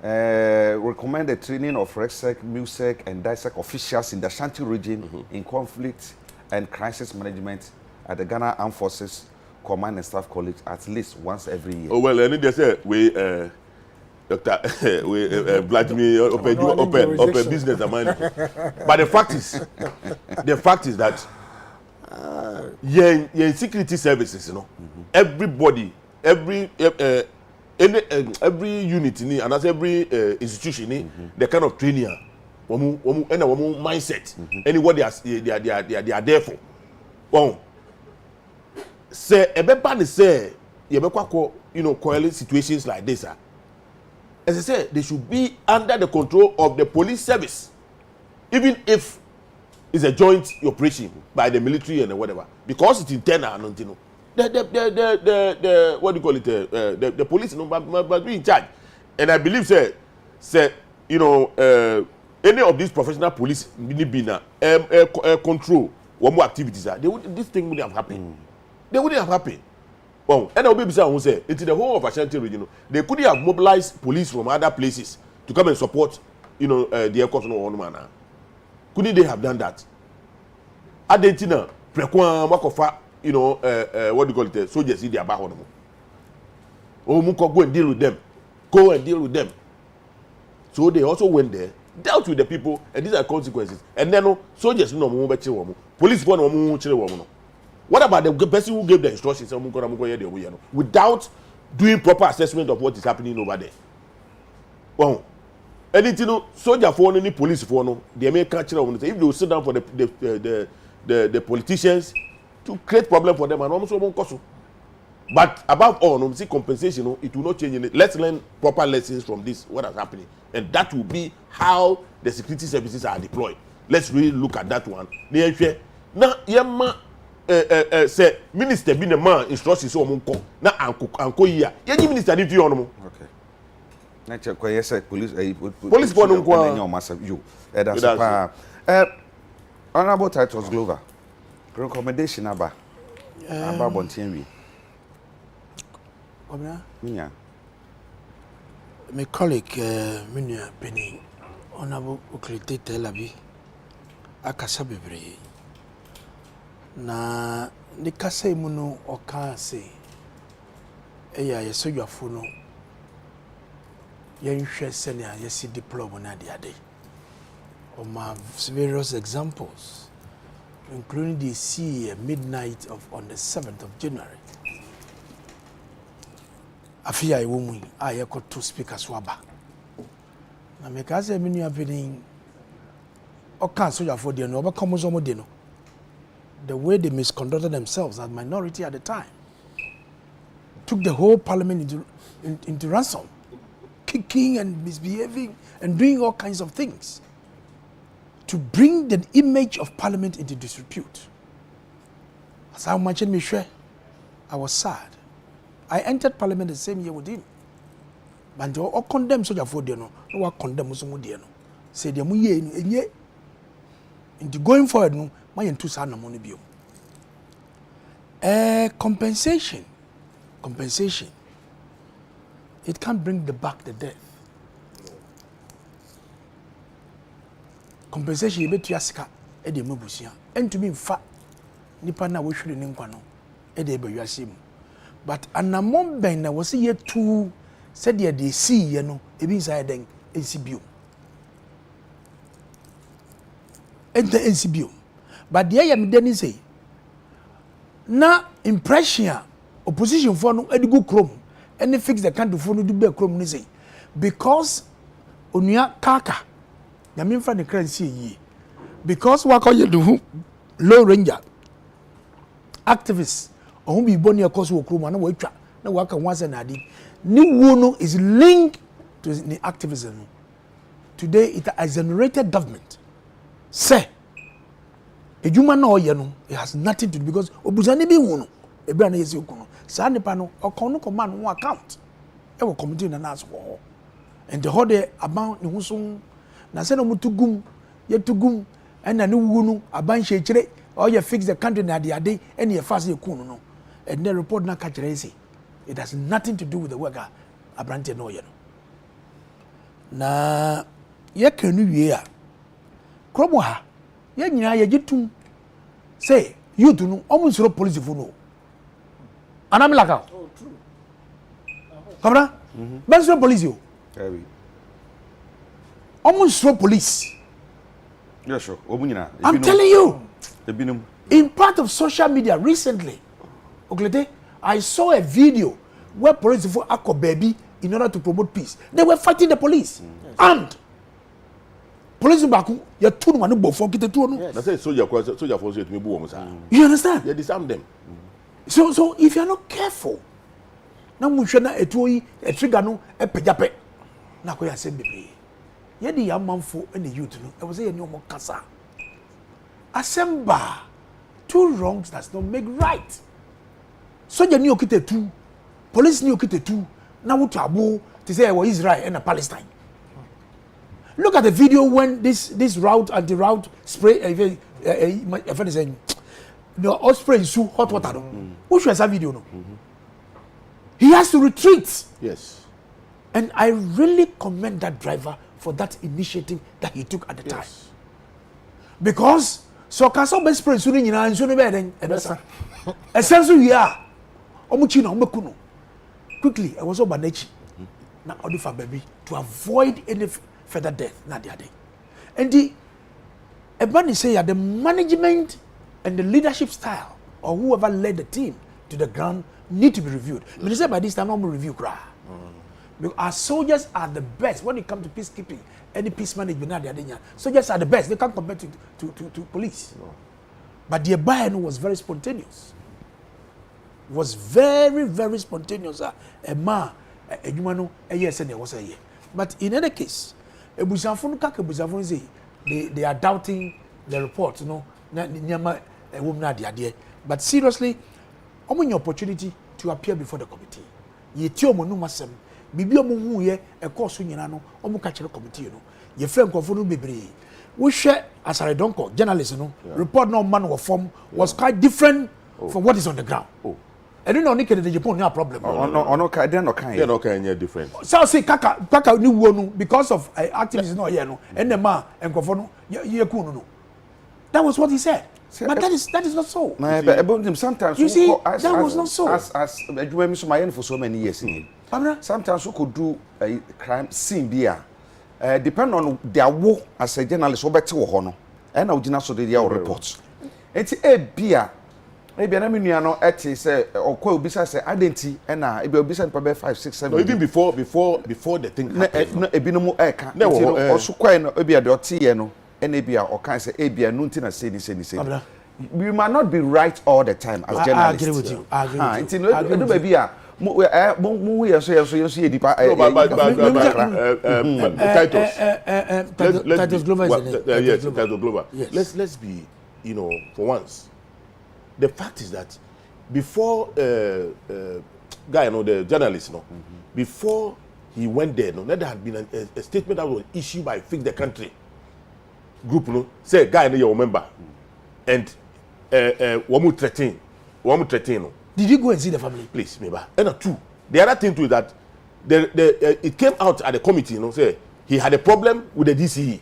recommend the training of RECSEC, MUSEC, and DISEC officials in the Ashanti region in conflict and crisis management at the Ghana Armed Forces Command and Staff College at least once every year. Oh well, I need to say we Dr. we Vladimir open business amount. But the fact is that security services, everybody, every unit and as every institution the kind of training mindset anywhere they are there for. Well, say everybody say coil situations like this, as I said, they should be under the control of the police service, even if it's a joint operation by the military and whatever, because it's internal and the what do you call it? The police must be in charge, and I believe say any of these professional police control what more activities are. This thing wouldn't have happened. They wouldn't have happened. Well, and I'll be say into the whole of Ashanti region, they couldn't have mobilized police from other places to come and support the aircraft no one manner. Couldn't they have done that? Adentina prekwa makofa what do you call it? Soldiers in their back on them. Oh, go and deal with them. Go and deal with them. So they also went there, dealt with the people, and these are consequences. And then soldiers no more police no more. What about the person who gave the instructions without doing proper assessment of what is happening over there? Well, anything soldier for any police for no, they may catch them. If they will sit down for the politicians to create problem for them and almost won't cost. But above all, see compensation, it will not change anything. Let's learn proper lessons from this, what is happening. And that will be how the security services are deployed. Let's really look at that one. Now, yema say minister be the man instructions so monko na anko here. Any minister dey view on mo. Okay. Na check kwa yes police for no kwa you. That's pa. Honorable Titus Glover. Recommendation aba bontin wi. My colleague Minya Penny Honorable Oklite Telabi akasa bebre na ne kasa mu no oka se eya yesodwafo no yenhwe senia yesi diploma na ade various examples, including the sea midnight on the 7th of January. Afia iwomu ayeko two speakers waba. Na meka say menu happening o kan soldier for there no obakomo zo mo de no. The way they misconducted themselves as minority at the time took the whole parliament into ransom, kicking and misbehaving and doing all kinds of things to bring the image of parliament into disrepute. As I mentioned, Michelle, I was sad. I entered parliament the same year with him. But all condemn soldier for no condemn musumu no. Say the mu ye enye into going forward no my entu sa na money bio. Compensation. It can't bring back the death. Compensation betu asika e de mabusia. Entumi mfa nipa na wo hwere ne nkwa no e de bewase mu. But anamon ben na wo se ye tu said they see ye no ebi inside den NCBO. Enter NCBO. But the yam den say na impression opposition for no edigo krom and fix the country for no do be krom ni say because onua kaka na me mfa ne kra nsi yi because wa koye do low ranger activists ohun bi boni ekoso okru na watwa na waka wansa na ade ni wo no is linked to the activism. Today it has generated government. Say, ejuma na oye no, it has nothing to do because obuzani bi wo no, ebra na yesi okuno. Sa nipa no, okon no command one account. E wo committee na nas wo. And the whole day about ni husun na se no mutugum, ye tugum, and na ni wu no aban hye or you fix the country na the ade and you fast ye kunu no. And the report na catch say it has nothing to do with the worker abrante no ye no. Na ye kanu wie a krobo ha ye nyina ye gitum say youth no omunsoro police fu no anamilaka oh true kabra bensoro police yo omunsoro police yeah sure omunyina I'm telling you in part of social media recently oglede I saw a video where police for akọ baby in order to promote peace they were fighting the police and police back you tune one bo for kete tu no that's say soldier force to me bu wo sa you understand you disarm them so if you are not careful na mu hwe na etuo yi e trigger no e pejape na ko ya sem bebre ye di ya manfo and the youth no e was say ye ni omo kasa assemba two wrongs does not make right soldier ni okite tu police ni okite tu na wutu abo to say we Israel and Palestine. Look at the video when this route anti-route spray no spray su hot water no. Who should that video no? He has to retreat. Yes. And I really commend that driver for that initiative that he took at the time. Because so kaso be spray su ni nyina nsu no be den e be sa. Esensu wi a omuchi na omekuno. Quickly, I was over nature. Now, Odifa baby, to avoid any further death. Not the other. And the Ebani say the management and the leadership style or whoever led the team to the ground need to be reviewed. But they say by this time, I'm going to review cry. Because our soldiers are the best when it comes to peacekeeping. Any peace management, not the other. Soldiers are the best. They can't compare to police. No. But the Ebani was very spontaneous. Was very, very spontaneous. A man, a human, a yes, and there was a year. But in any case, a Busafun Kakabusafun say they are doubting the report, you know, a woman, the idea. But seriously, open opportunity to appear before the committee. Ye tio monu masem, bibio mu ye a course in Yanano, omu catch the committee, you know. Ye friend Kofunu Bibri. We share as I don't call journalists, you know, report no man or form was quite different from what is on the ground. I don't know the Japan no problem. No, they're not kind different. So say kaka ni wonu because of activities no here no and the man and no ye kunu no. That was what he said. But that is not so. But sometimes you see that was not so. As you so my for so many years. Sometimes we could do a crime scene beer. Depend on their work as a journalist over to hono. And I would so their reports. It's a beer. Maybe an amino eti say or quo bisa say identity and e be obisa npa 5 6 7 no, even before the thing no e bi no mo eka no so kwai no e bi ade otie no and e bi a o kan say e bi anu ntina say ni we might not be right all the time as journalists. I agree with you. I agree with you. No baby a mo yes ye dipa titles global yes titles global. Let's be, you know, for once. The fact is that before guy, you know, the journalist, you know, before he went there, no, there had been a statement that was issued by Fix the Country group, you know, say guy, you remember, and one threatening, no. Did you go and see the family? Please, maybe. And two, the other thing too is that it came out at the committee, you know, say he had a problem with the DCE,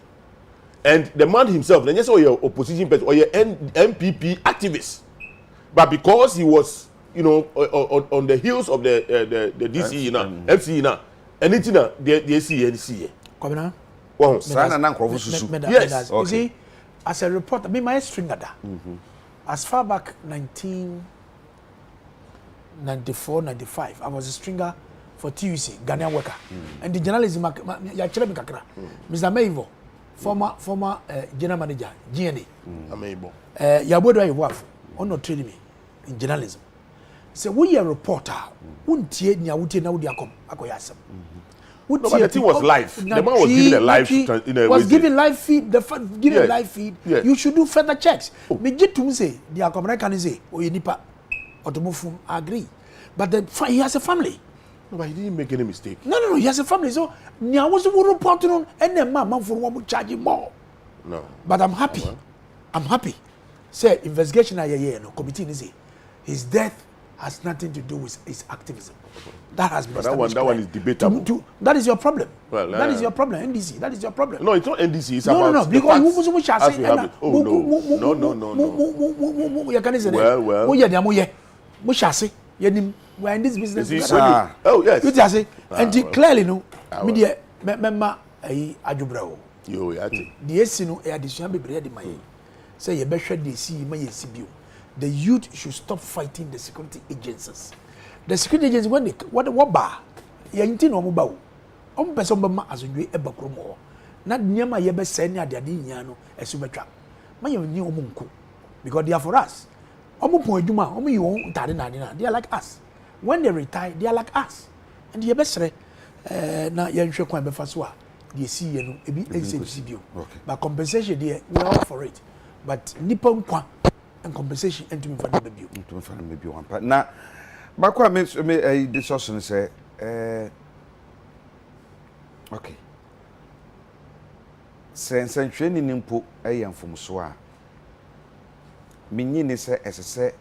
and the man himself, and yes, or your opposition person or your MPP activist. But because he was, you know, on the heels of the DCE now, FCE now, anything now, the CNC. Come on. Well, yes. You see, as a reporter, I mean, my stringer da. As far back 1994, 95, I was a stringer for TUC, Ghanaian worker. And the journalism, Mr. Maivo, former general manager, GNA. Amebo. Yabodo your wife, on not training me in journalism. So we are reporter, wouldn't tie near would now come, Akoyasam. No, but the thing was live. The man was giving a live was giving live feed, giving live feed. Yes. You should do further checks. Me get to say, the American say, or you nipa, or to move I agree. But he has a family. No, but he didn't make any mistake. No, he has a family. So, I was reporting on, and then my mom for one charge him more. No. But I'm happy. I'm happy. Say, investigation no committee is his death has nothing to do with his activism. That has been established. That one is debatable. That is your problem. Well, that is your problem, NDC. That is your problem. No, it's not NDC. It's no, about no, because we shall say, oh no. Well. We shall say, we're in this business. Oh yes. You just say, and clearly no. Media, member, Ajubrao. Yo, yeah. The Esino, addition be ready, my say, you better they see my CBU. The youth should stop fighting the security agencies. The security agencies, when they what bar, you ain't no mobile. Person bama as you ever grow. Not near my yebe send ya diano as you trap. My new omunku. Because they are for us. Omu Juma, Omu you own Tadina, they are like us. When they retire, they are like us. And the best na yan show quite before they see you a bit CBU. But compensation there, we are all for it. But Nippon Kwa and compensation and to me for the baby. To find maybe one part. Now, Bakwa makes me a discussion say, okay. Since training input a young from Soa. Mini say as I say,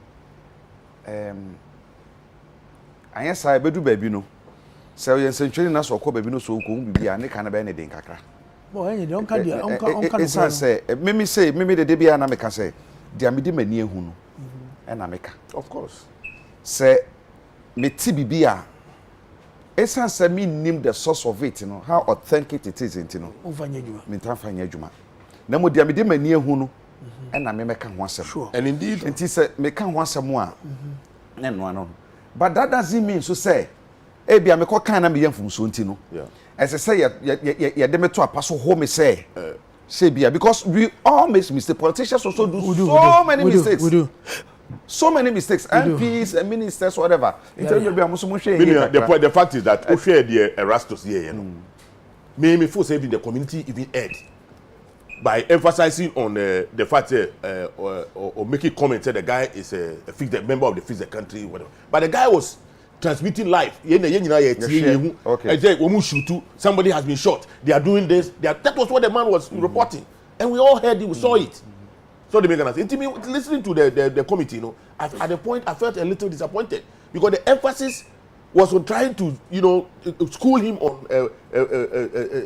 I guess I bedu baby no. So you're training us or call baby no so could be a nick and a benedict cacra. Boy, you don't can't it's say, Mimi say, Mimi the Debia and America say, dear Midima near Hunu and America. Of course. Say, me Tibia. Essence say me name the source of it, you know, how authentic it is, you know. Mintan Fanya Juma. Namo dear Midima near Hunu and I may make one sure. And indeed, and he said, make one some more. And one on. But that doesn't mean to say, Ebi I'm a kind of young from Suntino. Yeah. As I say, you demet to a pass home, say, because we all make mistakes. Politicians also do so many mistakes. We do. So many mistakes. MPs and ministers, whatever. The fact is that we share the Erastus here, you know. Maybe for saving the community even aid by emphasizing on the fact or making comments that the guy is a member of the country, whatever. But the guy was transmitting live. Okay. Somebody has been shot. They are doing this. That was what the man was reporting, and we all heard it. We saw it. So they make an answer. Listening to the committee, you know, at the point I felt a little disappointed because the emphasis was on trying to, you know, school him on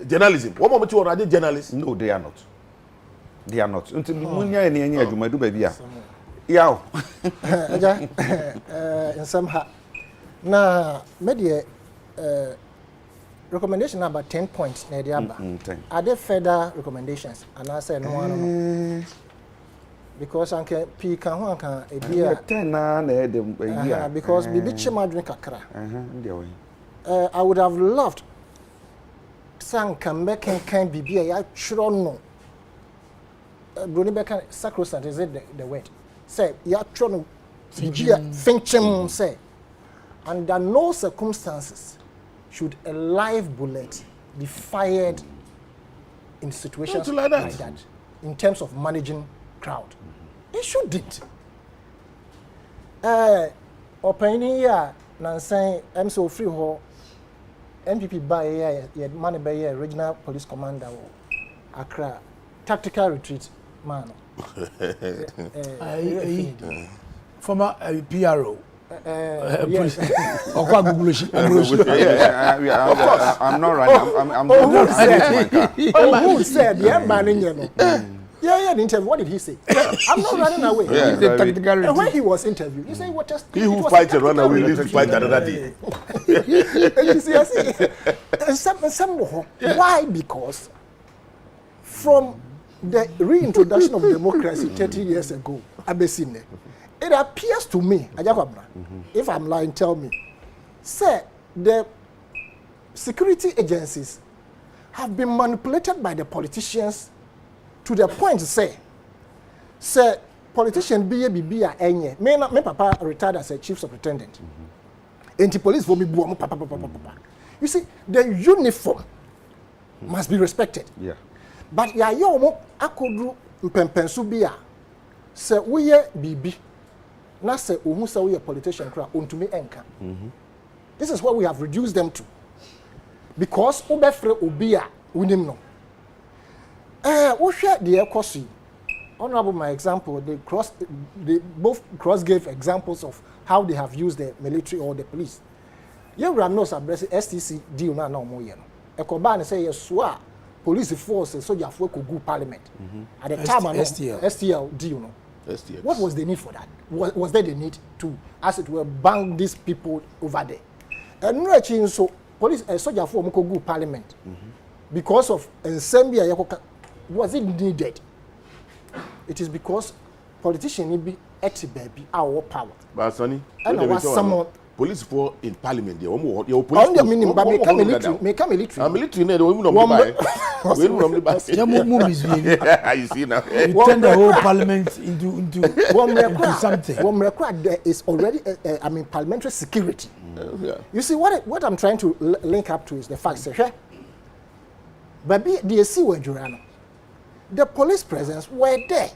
journalism. One moment you are a journalist. No, they are not. They are not. Until yeah. In some na media recommendation about 10 points na dia ba. Are there further recommendations? And I say no one. Because anke P kan ho anka e bia 10 na e because bibi chima dwen kakra. I would have loved san kan be kan bibi ya chro no. Bruni be kan sacrosanct is it the word? Say ya chro no bibia finchim say under no circumstances should a live bullet be fired in situations like that in terms of managing crowd. It shouldn't. Opinion ya Nansen MSO free ho MPP by ya man by regional police commander Accra tactical retreat man. Former PRO. Yes. I'm not running. I'm not who said the man the interview. What did he say? I'm not running away. And when he was interviewed, he said, "What just he who fights and run away lives to fight another day." You see, I see. Why? Because from the reintroduction of democracy 30 years ago, it appears to me, if I'm lying, tell me, say the security agencies have been manipulated by the politicians to the point say politician be a enye. Me papa retired as a chief superintendent. Enti police for me buo papa. You see, the uniform must be respected. Yeah. But ya yo akodru mpempensu bi a se woye bibi na se ohu se woye politician kra ontumi enka. This is what we have reduced them to. Because obefre obi a wunim no. Wo hwe de ekosi. Honorable, my example, they both cross gave examples of how they have used the military or the police. You ran no address STC deal na no more yen. Ekoba ne say yes police force soldier for could go parliament. At the time STL deal no. STX. What was the need for that? Was there the need to, as it were, bang these people over there? And no change so police soldier for could go parliament because of Nsroma was it needed? It is because politicians need be at baby our power. But Sonny, and was someone police for in parliament there. Police minimum, but make military. Military. No, we don't buy. We don't buy. You see now. You turn the whole parliament into something. One required there is already, parliamentary security. You see what I'm trying to link up to is the fact that, baby, DSC were Jurano. The police presence were there.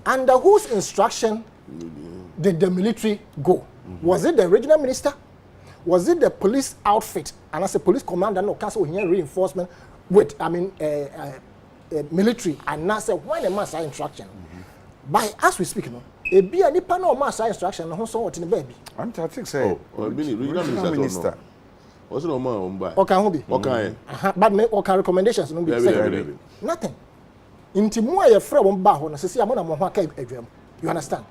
Under whose instruction did the military go? Was it the regional minister? Was it the police outfit? And as a police commander, no council here reinforcement with, military. And now say, why the master instruction? By as we speak, a be any panel master instruction, and so what in the baby? I think so. Regional minister. What's the number? Okay, okay. But me okay recommendations no be nothing. Inti mo aye fra won ba ho na sesi amona mo ho aka adwam. You understand?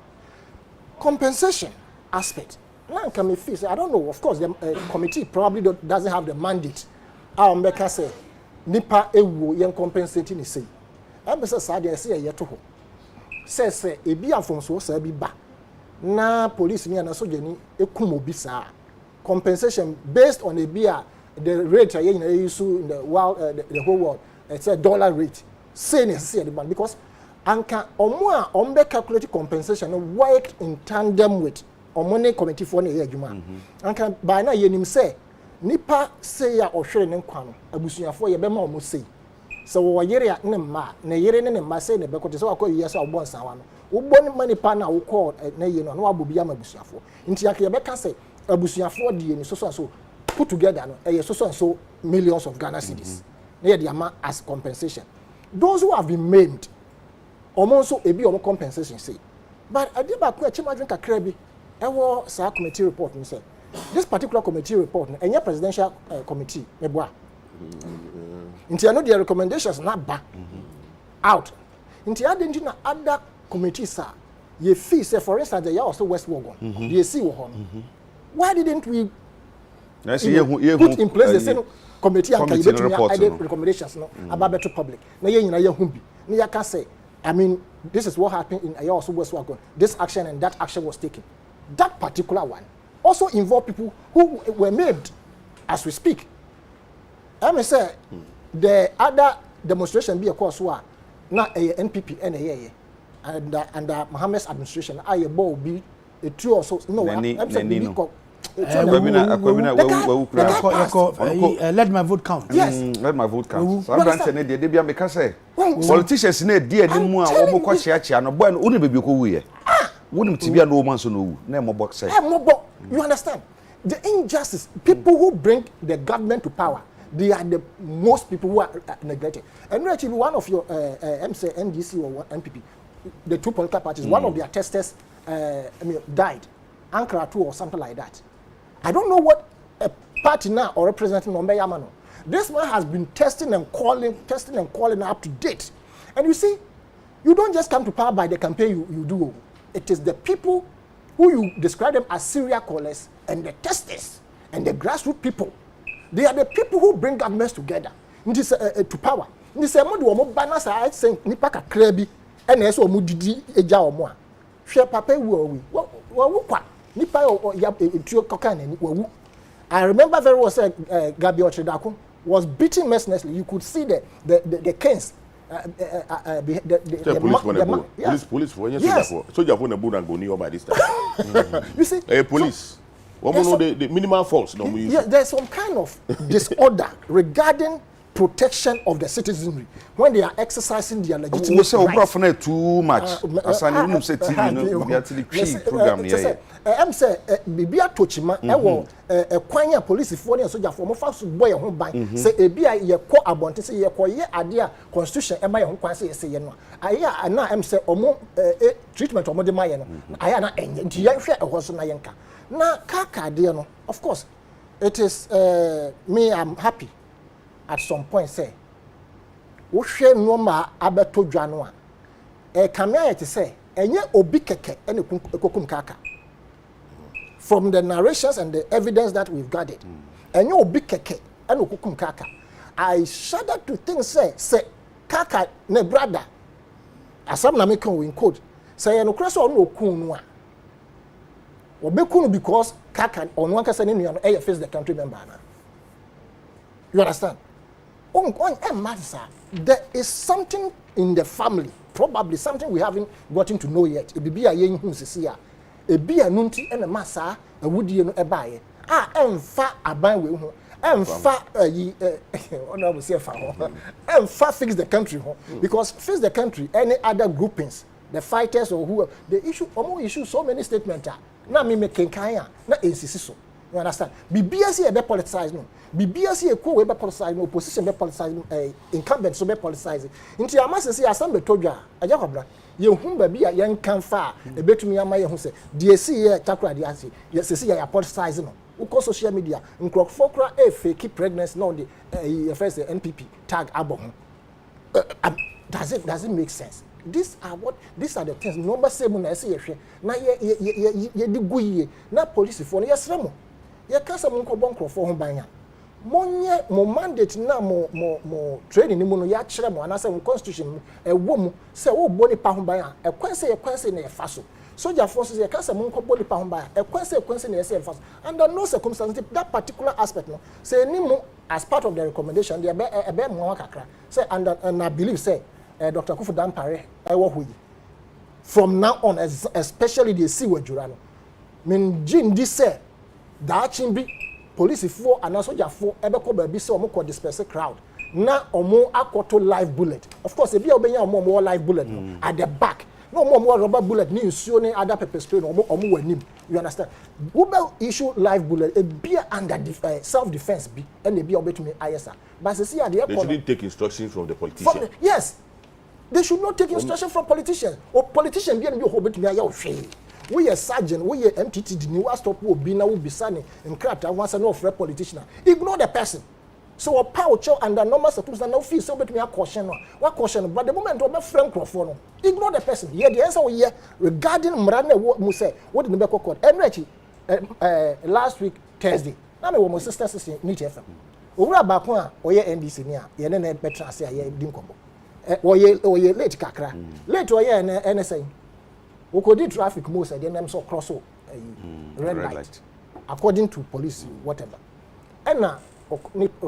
Compensation aspect. Now can me feel I don't know, of course the committee probably doesn't have the mandate. Mbeka say nipa ewu yen compensate ni say. Am say sa dey say ye to ho. Say e bi afomso sa bi ba. Na police ni na soja ni ekum obi sa. Compensation based on the rate in the world, the whole world. It's a dollar rate. Same as the man because anka ombe calculate compensation work in tandem with money committee for na adwuma. Anka by na yenim say nipa say ya ohwere ne nkwa no abusuafo ye be ma omo say. So wo yere ne ma na yere ne ma say ne be ko te so akọ yie so obon sanwa no. Wo boni mani pa na wo call na ye no wo abobi ama abusuafo. Nti aka ye be ka say abusuafo die ni so put together no so millions of Ghana cedis. Na ye the amount as compensation. Those who have been maimed almost a bit of compensation say. But I did back where Chimadrin Kakrebi, I was a committee report and said this particular committee report and your presidential committee, Meboa. Into know their recommendations not back out. Into other committees, sir. Ye fee say for instance they are also West Wagon. Ye see why didn't we put in place the same committee and can you recommendations about better public? Na ye nyina ye hu bi. Na ya ka say this is what happened in Ayo also West Wagon. This action and that action was taken. That particular one also involved people who were made as we speak. I may say the other demonstration be a course wa na NPP and Mohammed's administration I ball be a true also no let my vote count. Yes. Let my vote count. So I'm saying they be make say politicians na dey mu a omo kwa chia no boy no uni bebi ko wuye. Wouldn't tibia no man so no na mo box say. You understand? The injustice, people who bring the government to power, they are the most people who are neglected. And actually one of your NDC or NPP, the two political parties, one of their testers died. Ankara 2 or something like that. I don't know what a party now or representing Yamano. This man has been testing and calling up to date. And you see, you don't just come to power by the campaign you do. It is the people who you describe them as serial callers and the testers and the grassroots people. They are the people who bring governments together to power. This is what banners are saying. Nipa kakrebi and eso mudidi eja omo. Share papa we I remember very well said Gabi Ochedako was beaten mercilessly. You could see the canes Police for soldier for na and go near by this time. You see, police. What know the minimal force? No, there's some kind of disorder regarding protection of the citizenry when they are exercising their legitimate rights. Too much. As I know, say TV, we actually create program here. I'm say bibia tochima e kwan ya police for ne soldier for mo fa so boy ho ban say e bia ye kɔ abonte say ye kɔ ye ade a constitution e ma ye ho kwan say ye say ye no aya na am say omo treatment omo de ma ye no aya na enye nti ye hwɛ e ho so na ye nka na kaka de no of course it is me I'm happy at some point say wo hwɛ no ma abeto dwa no a kamea ye te say enye obi keke ene kokum kaka. From the narrations and the evidence that we've gathered, and you big keke and okukum kaka. I shudder to think say kaka ne brother. Asam na make in quote say no cross or no kunwa. Obekunu because kaka on one person in your face the country member. You understand? There is something in the family, probably something we haven't gotten to know yet. It be a young who's ebi anunti ene masa awudie no ebaye emfa aban we ho emfa ona mo se fa ho emfa fix the country ho because fix the country any other groupings the fighters or who the issue issue so many statements na me kenkan na ensisi so you understand bibia se e be politicize no bibia se e ko we be politicize no opposition be politicize incumbent so be politicize nti amase se assemble todwa ajakobra ye hu ba bia ye nkan fa e betumi ama ye hu se de esi ye takra de ase ye se ya politicize no uko social media nkrofo kra fake pregnancy no the first NPP tag abo does it make sense? These are the things number 7 na say ye na ye di guye na police for ye sremo ye kasa mo nkobo nkrofo ho ban ya monye mo mandate na mo training ni mu no ya kire mo anase mo constitution mu ewo mu se wo bo ni pa ho ban a ekwense na ye fa so soldier forces ye kasa mo nkobo ni pa ho ban a ekwense na ye se fa so under no circumstances that particular aspect no say ni mu as part of the recommendation there be mo kakra say and I believe say Dr. Kufu Dampare ewo hoyi from now on especially the see wajura no min jin di say da chimbi police for and soldier for ebeko ba bi say omo ko disperse crowd na omo akoto live bullet of course e bia obenya omo live bullet no at the back no omo rubber bullet ni nsuo ni other pepper spray no omo wanim you understand ube issue live bullet e bia under self defense bi and e bia obetumi ayesa but say they shouldn't take instructions from the politician. Yes, they should not take instruction from politicians or politician bia be obetumi aya ohwe. We are sergeant, we are MTT, we stop will be now be sunny and cracked. I want to know for a politician. Ignore the person. So a power under normal circumstances, no fee so bet me a caution. What caution? But the moment of my friend Crawford, ignore the person. Yeah, the answer we regarding Mrane what Muse, what did the Beko court? And last week, Thursday, now my woman sisters in Meet FM. Over about one or ye NDC near, ye then better say ye dinkombo. Or ye late kakra. Late or ye NSA. We could do traffic most of them so cross red light according to police whatever and now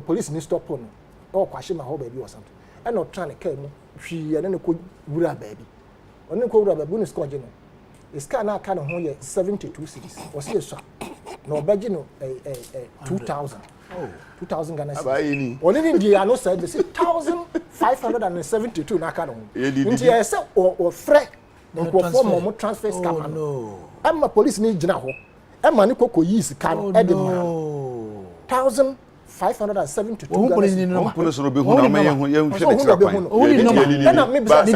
police need stop on or question my whole baby or something and not trying to kill me she and then could wura baby only could rubber bonus scoring it's kind of 72 cities or see so no budget no 2000 Ghana cedis only in the no said they say 1572 na kind of into say or free no perform transfer scam no am police ni gina ho am ni koko yi sika no e de ma 1572 o police ni no police no be hu na me hu ye hu hwe de tira kwan o ni no ma na me bisa di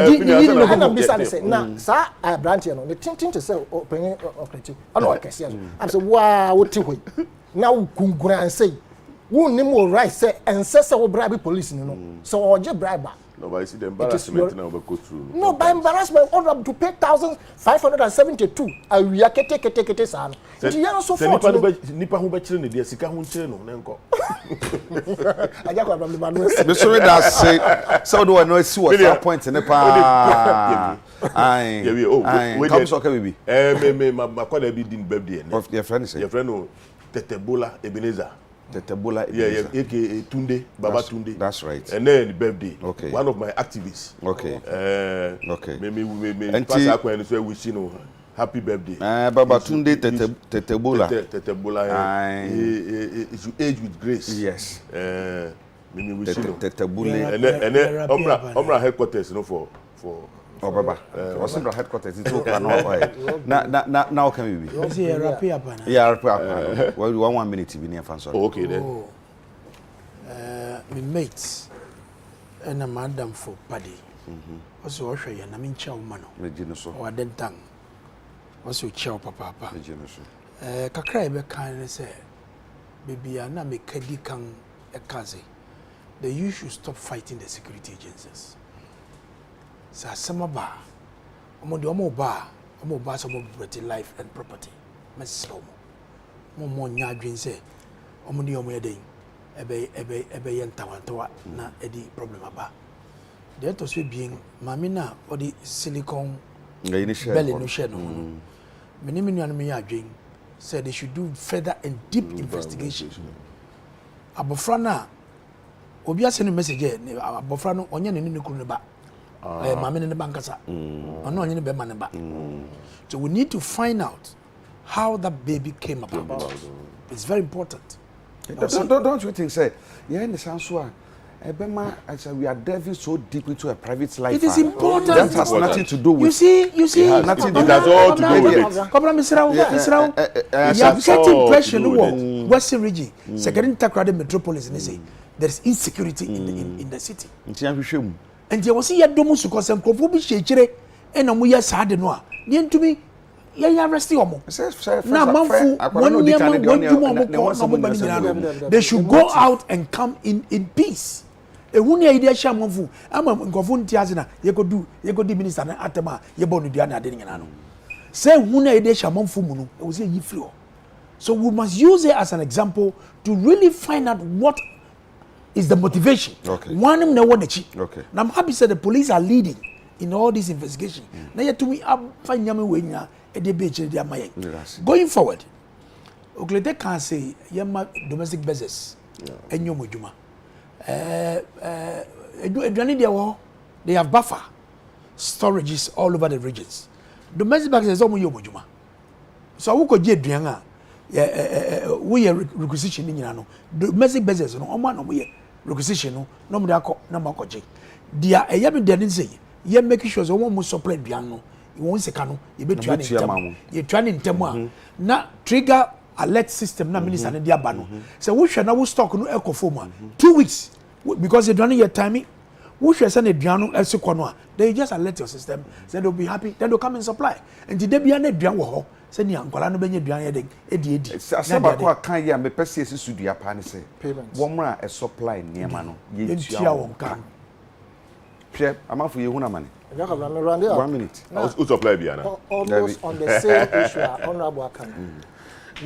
na bisa say na sa branch no the tintin to say open operate ana o kese am say wa wo ti hoi na wo kunguran say wo ni mo right say ense wo bribe police ni no so o je bribe. No, but I see the embarrassment now go through. No, by embarrassment, order up to pay 1,572. We are kete san. So nipa hu be chire ne de sika hu chire no nenko. Aja kwa problem manuel. Me sorry that say so do I know see what that point ne pa. Ai. We come so ka baby. Me makwada bi din birthday ne. Of your friend say. Your friend no Tetebola Ebenezer. Tetebola. Yeah, aka Tunde, Baba Tunde. That's right. And then the birthday. Okay. One of my activists. Okay. Okay. Maybe pass up and say wish you happy birthday. Baba Tunde Tetebola. Tetebola. It should age with grace. Yes. Maybe wish you Tetebola. And then Omra headquarters, for. Oh, Baba. What's in the headquarters? It's okay. Now can we be? Yeah, well, 1 minute to be near Fanso. Okay, then. My mates and a madam for Paddy. Also, I show you, I mean, chow mano. Or then tongue. Also, chow papa. Kakra be kind say, baby, I na me kedi kang a kazi. The you should stop fighting the security agencies. Sa sama ba omo ba some property life and property mesro mo nya adwen say omo de omo yeden ebe yentawantawa na edi problem aba de to so bien mami na odi silicon belly no share no many no me adwen said they should do further and deep investigation abofra na obi asene message abofra no onye ne ne kuru ne ba Mammy in the bankasa. So we need to find out how that baby came about. It's very important. Don't you think, say, yeah, in the Sansua, we are delving so deep into a private life. It is important. That has nothing to do with. You see, nothing. It has all to do with it. You have certain pressure in Western region, second Takrade metropolis, and they say there is insecurity in the city. And there was here domus because some crofo share and a muya sad no. Near to me, ya arrest omo. Now, they should go out and come in peace. A wunya idea shamanfu. I'm a government tiazina. You could do minister atema. You born Diana Deningano. Say wunya idea shamanfu munu. It was a flow. So we must use it as an example to really find out what is the motivation. Okay. One of them want to okay. Now I'm happy that the police are leading in all this investigation. Now you to me find yami wenya edebe dia maye. Going forward, Oklete can say yama domestic business. Enyo mojuma. They have buffer storages all over the regions. Domestic business omo yo mojuma. So who could je duanga we requisition in no domestic business no omo no we requisition no mo akọ na makoje dia eya me dey say ye make sure so omo supply duan no won seka no ye betua ne ntem ye tua ne ntem a na trigger alert system na minister ne dia ba no say wo hwe na wo stock no ekofo 2 weeks because you don't your timing wo hwe say na duan no esekọ no a they just alert your system say they'll be happy then they'll come and supply and the bia na duan wo ho say ni ankwala no benye duan ye den edi asaba ko akan ya me pese esi sudua pa ne say wo mra e supply niema no ye tua won kan hwe amafo ye huna mane 1 minute who supply bia na almost on the same issue honorable Akan.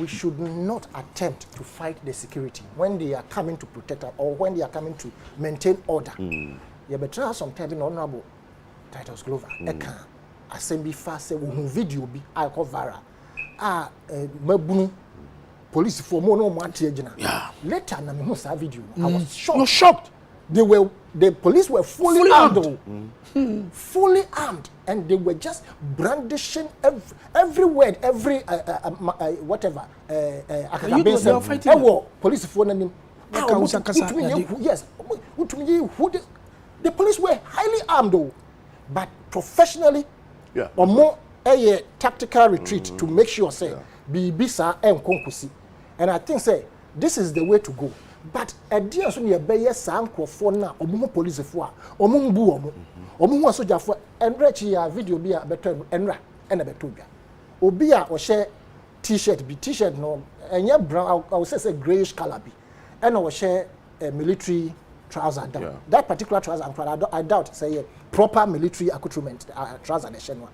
We should not attempt to fight the security when they are coming to protect us or when they are coming to maintain order. You better sometimes in honorable Titus Glover Eka assembly fast say we video be I call viral. Mabunu police for more no agina. Later na me see video. I was shocked. You're shocked. The police were fully armed. Fully armed, and they were just brandishing every word, every whatever. Police phone yes, the police were highly armed though, but professionally, or more a tactical retreat to make sure say Bisa and Konkusi. And I think say this is the way to go. But a dear soon, you bear some crofona or more police for or mumbu or more soldier for and retchia video be a better and a betubia. Obia or share t-shirt be t-shirt no and your brown I would say grayish color be and I will share a military trouser down. That particular trouser I doubt say proper military accoutrement trouser the shenwa.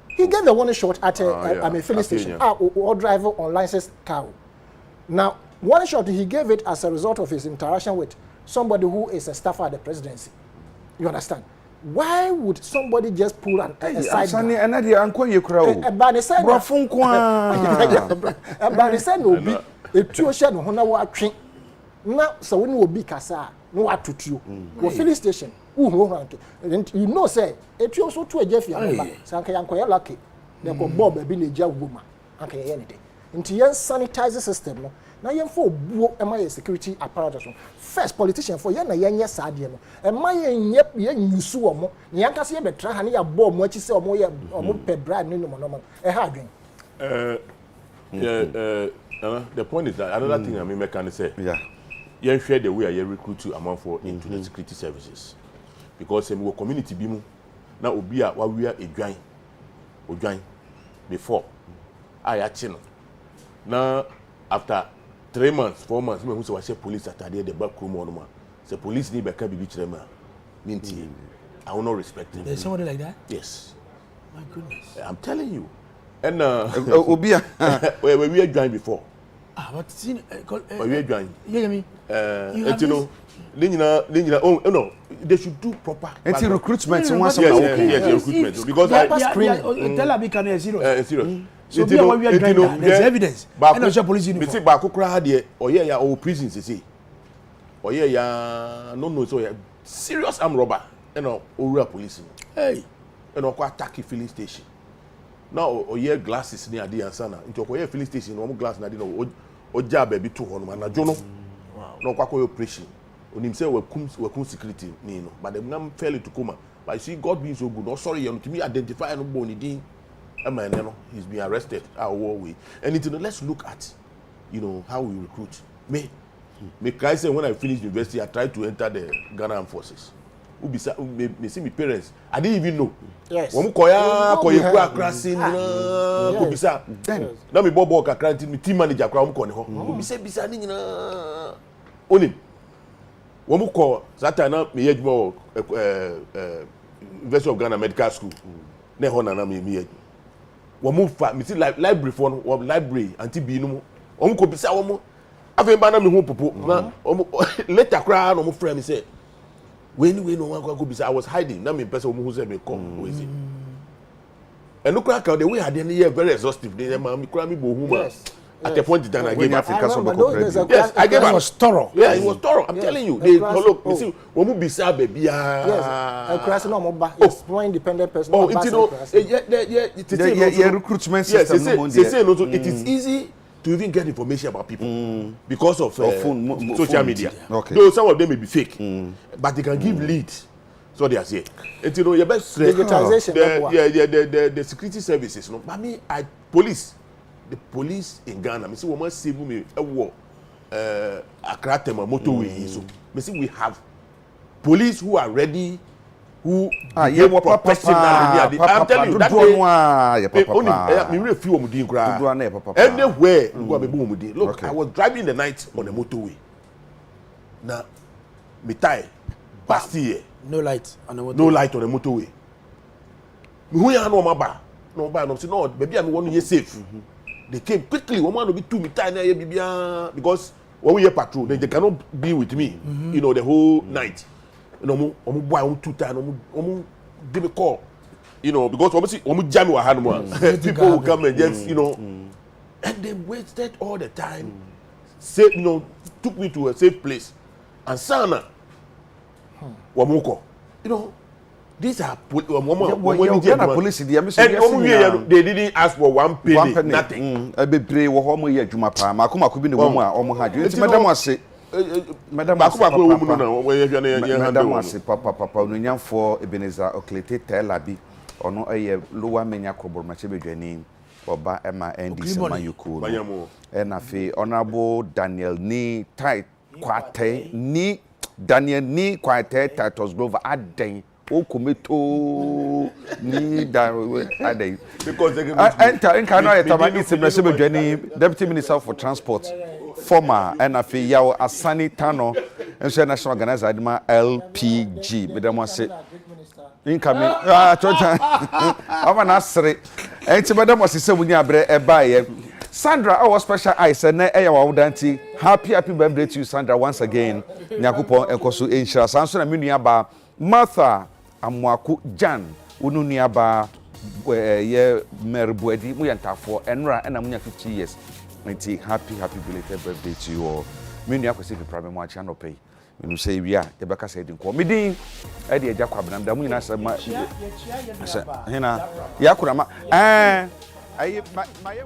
He gave a warning shot at a filling station or driver on licensed car. Now one shot he gave it as a result of his interaction with somebody who is a staffer at the presidency. You understand? Why would somebody just pull a side gun? And the uncle you crow. But they said no be a 2 shed no na wa twin na so when will be kasa no atutuo go filling station you know say it also to a jeffy sanka yankoya lucky they go bob be na ja woma anka ye ne de nti yen sanitize system no na yen for buo ema ye security apparatus first politician for yen na yen ye saade no ema yen nyusu omo ne yanka se ye betra ha ne ya bob mo achi se omo ye omo pe brand no no e ha adwen the point is that another thing I mean can say yen share the way I recruit to among for into the security services because we community bi mu na obi a wa wia odwan before I no now after 3 months 4 months me who say we police atade the back room on ma say police ni be ka bibi kire ma minti I will not respect him. There's somebody like that? Yes. My goodness. I'm telling you. And Obia we joined before. But see we joined. Yeah, me. You know oh no, they should do proper. It's recruitment. Yes, recruitment because tell her can be serious. Serious. So be what we are doing. There's evidence. And also police uniform. Me say ba kokra there oye ya o prison say. Oye ya no so serious armed robber. Owura police. Hey. Ko attack filling station. Now oye glasses ni ade ansana. Nti okoye filling station no glass na ade no oja ba bi to ho no anajo no. Wow. No kwa operation. Onim say we kum security ni no. But them nam fail to come. But you see God being so good. No sorry you to me identify no boni din. He's been arrested our way. And let's look at, how we recruit. Me I say when I finished university, I tried to enter the Ghana Armed Forces. Me see my parents. I didn't even know. Yes. When koya crashing, bisa. Now me bobo kakra me team manager kra mo ko ne ho. Bisa ni nyina. Onim. When mo ko that time na me yedmo University of Ghana Medical School. Na ho na me womu fa me see library for no library anti bi no omu ko bisa womu afi ba na me hu popo na omu later cry no mo frame me say we no wan ko bisa I was hiding na me person omu hu say me come we say and look like the way I dey here very exhaustive dey ma me cry me bo hu ma at the point that I gave Africa some yes I gave it was thorough. Yeah, it was thorough. I'm telling you. They look, you see, womu bisa baby. Yes. A class no more it's more independent person. Oh, yeah, recruitment system. Yes, it is easy to even get information about people because of social media. Okay. Though some of them may be fake, but they can give leads. So they are saying, your best digitization. The security services. No, but me, the police in Ghana, me see woman save me a war. Accra Tema motorway. So me see we have police who are ready, who professionally. I'm telling you that me really feel omudi nkra. Anywhere go be omudi. Look, I was driving in the night on the motorway. Now, me tie Bastille. No light on the motorway. No light on the motorway. Me who ya no maba. No ba no say no baby I me want to safe. They came quickly. One man will be 2 meters because when we hear patrol, they cannot be with me, the whole night. Boy, 2 times, give me call, because obviously, jam your hand, people will come and just, and they wasted all the time. Took me to a safe place, and Sana, Wamoko, these are police. And they didn't ask for 1 penny, nothing. I be pray wo homo ye adwuma pa makoma ko bi ne wo mu a omo ha dwe nti madam ase papa no nyamfo Ebenezer Oklete Telabi ono eye lowa menya koborma che bedwani oba ema NDC mayuku no na fe honorable Daniel ni Kwate Titus Grover aden Okumeto ni adai because they enter in Kano Etamani Deputy Minister for Transport former NFA Yao Asani Tano National Organizer Adima LPG Madam say incoming I'm Nasri and Madam was say we abre ebaye Sandra our special eyes and danti happy birthday to you Sandra once again Nyakupo enkoso enhira sanso na menua ba Martha Amwaku Jan unu niaba ye merbuadi mu yantafo enra na munya 50 years nti happy belated birthday to you all me nua kwesi pepra me mo acha no pay me say wi a ye beka say din ko me din e de agya kwabenam da mu nyina se ma hena ya kura ma ayi ma ye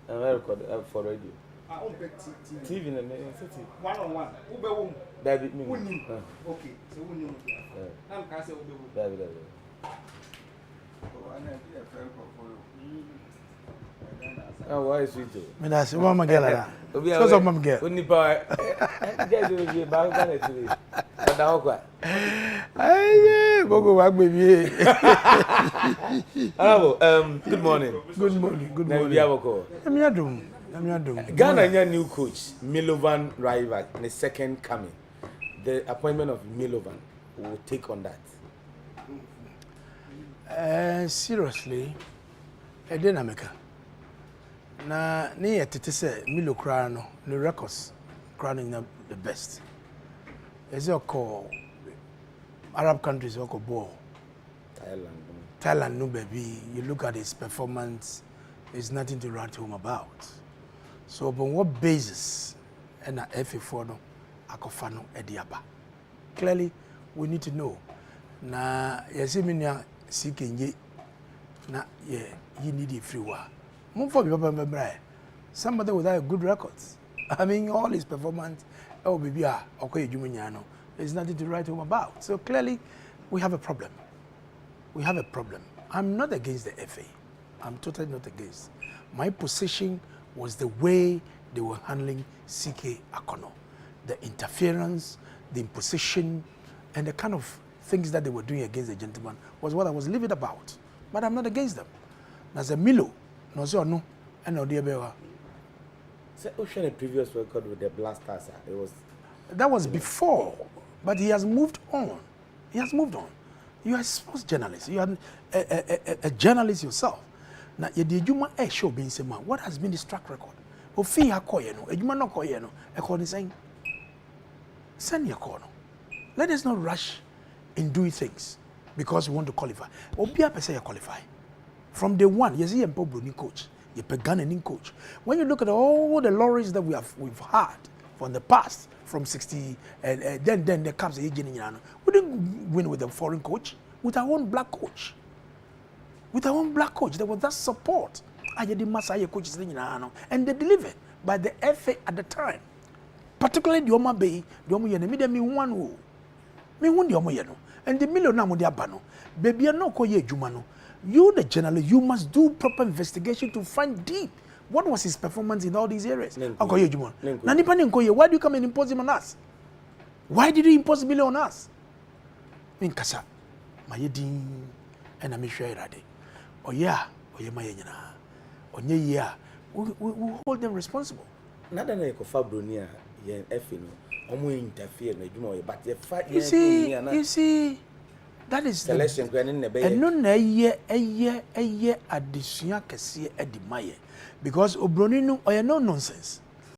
I record for radio. TV in the city. One. Who be who? David me. Okay. So who knew? Now can say who be David. Oh, why is it? Me that's mama girl la. So some mama girl. Oni pa. Get you be ba ga na tiri. Oda ho kwa. Aye, bogo wa gbe bi. Hello, good morning. Good morning. Na bi aboko. Emi adum. Ghana nya new coach Milovan Rival in the second coming. The appointment of Milovan will take on that. Seriously, dynamic. Na ni yetete se Milo kra no the records crowning the best. Is your call Arab countries or ball. Thailand no baby. You look at his performance, there's nothing to write home about. So upon what basis and a FA4 no akofano ediaba. Clearly we need to know. Na yesi minya sikenye na you need a free war. Somebody without good records. I mean, all his performance, oh, baby, okay, there's nothing to write home about. So clearly, we have a problem. I'm not against the FA. I'm totally not against. My position was the way they were handling CK Akono. The interference, the imposition, and the kind of things that they were doing against the gentleman was what I was livid about. But I'm not against them. As a Milo, no, so no, and no dear bewa. So, Ocean a previous record with the Blasters. That was before, but he has moved on. You are a sports journalist. You are a journalist yourself. Now, you did you a show being saying, what has been his track record? Ofi hakoyeno, ejuma no koyeno. According saying, send your corner. Let us not rush in doing things because we want to qualify. Obia per se you qualify. From day one, you see a Bruni coach, you Ghanaian coach. When you look at all the lorries that we've had from the past, from 60, and then the Caps, we didn't win with a foreign coach, with our own black coach. There was that support I did Masaya coaches and they delivered by the FA at the time. Particularly the Oma Bay, the Omo Yene, me one who me won the Omo Yeno, and the million Namudia Bano, baby, no koye Jumano. You, the journalist, you must do proper investigation to find deep what was his performance in all these areas. Okoye Jumano. Nanipa Nkoye, why do you come and impose him on us? Why did you impose a million on us? In Kasa, my yedin, and I'm sure ready. Oh, yeah, oh, yeah, my yana. Oh, yeah, we hold them responsible. Not that I could Fabronia, yeah, Effino, Omo interfere, but the fact you see, that is selection granting the bay. And no, a year, addition can see at the Maya because Obronino or no nonsense.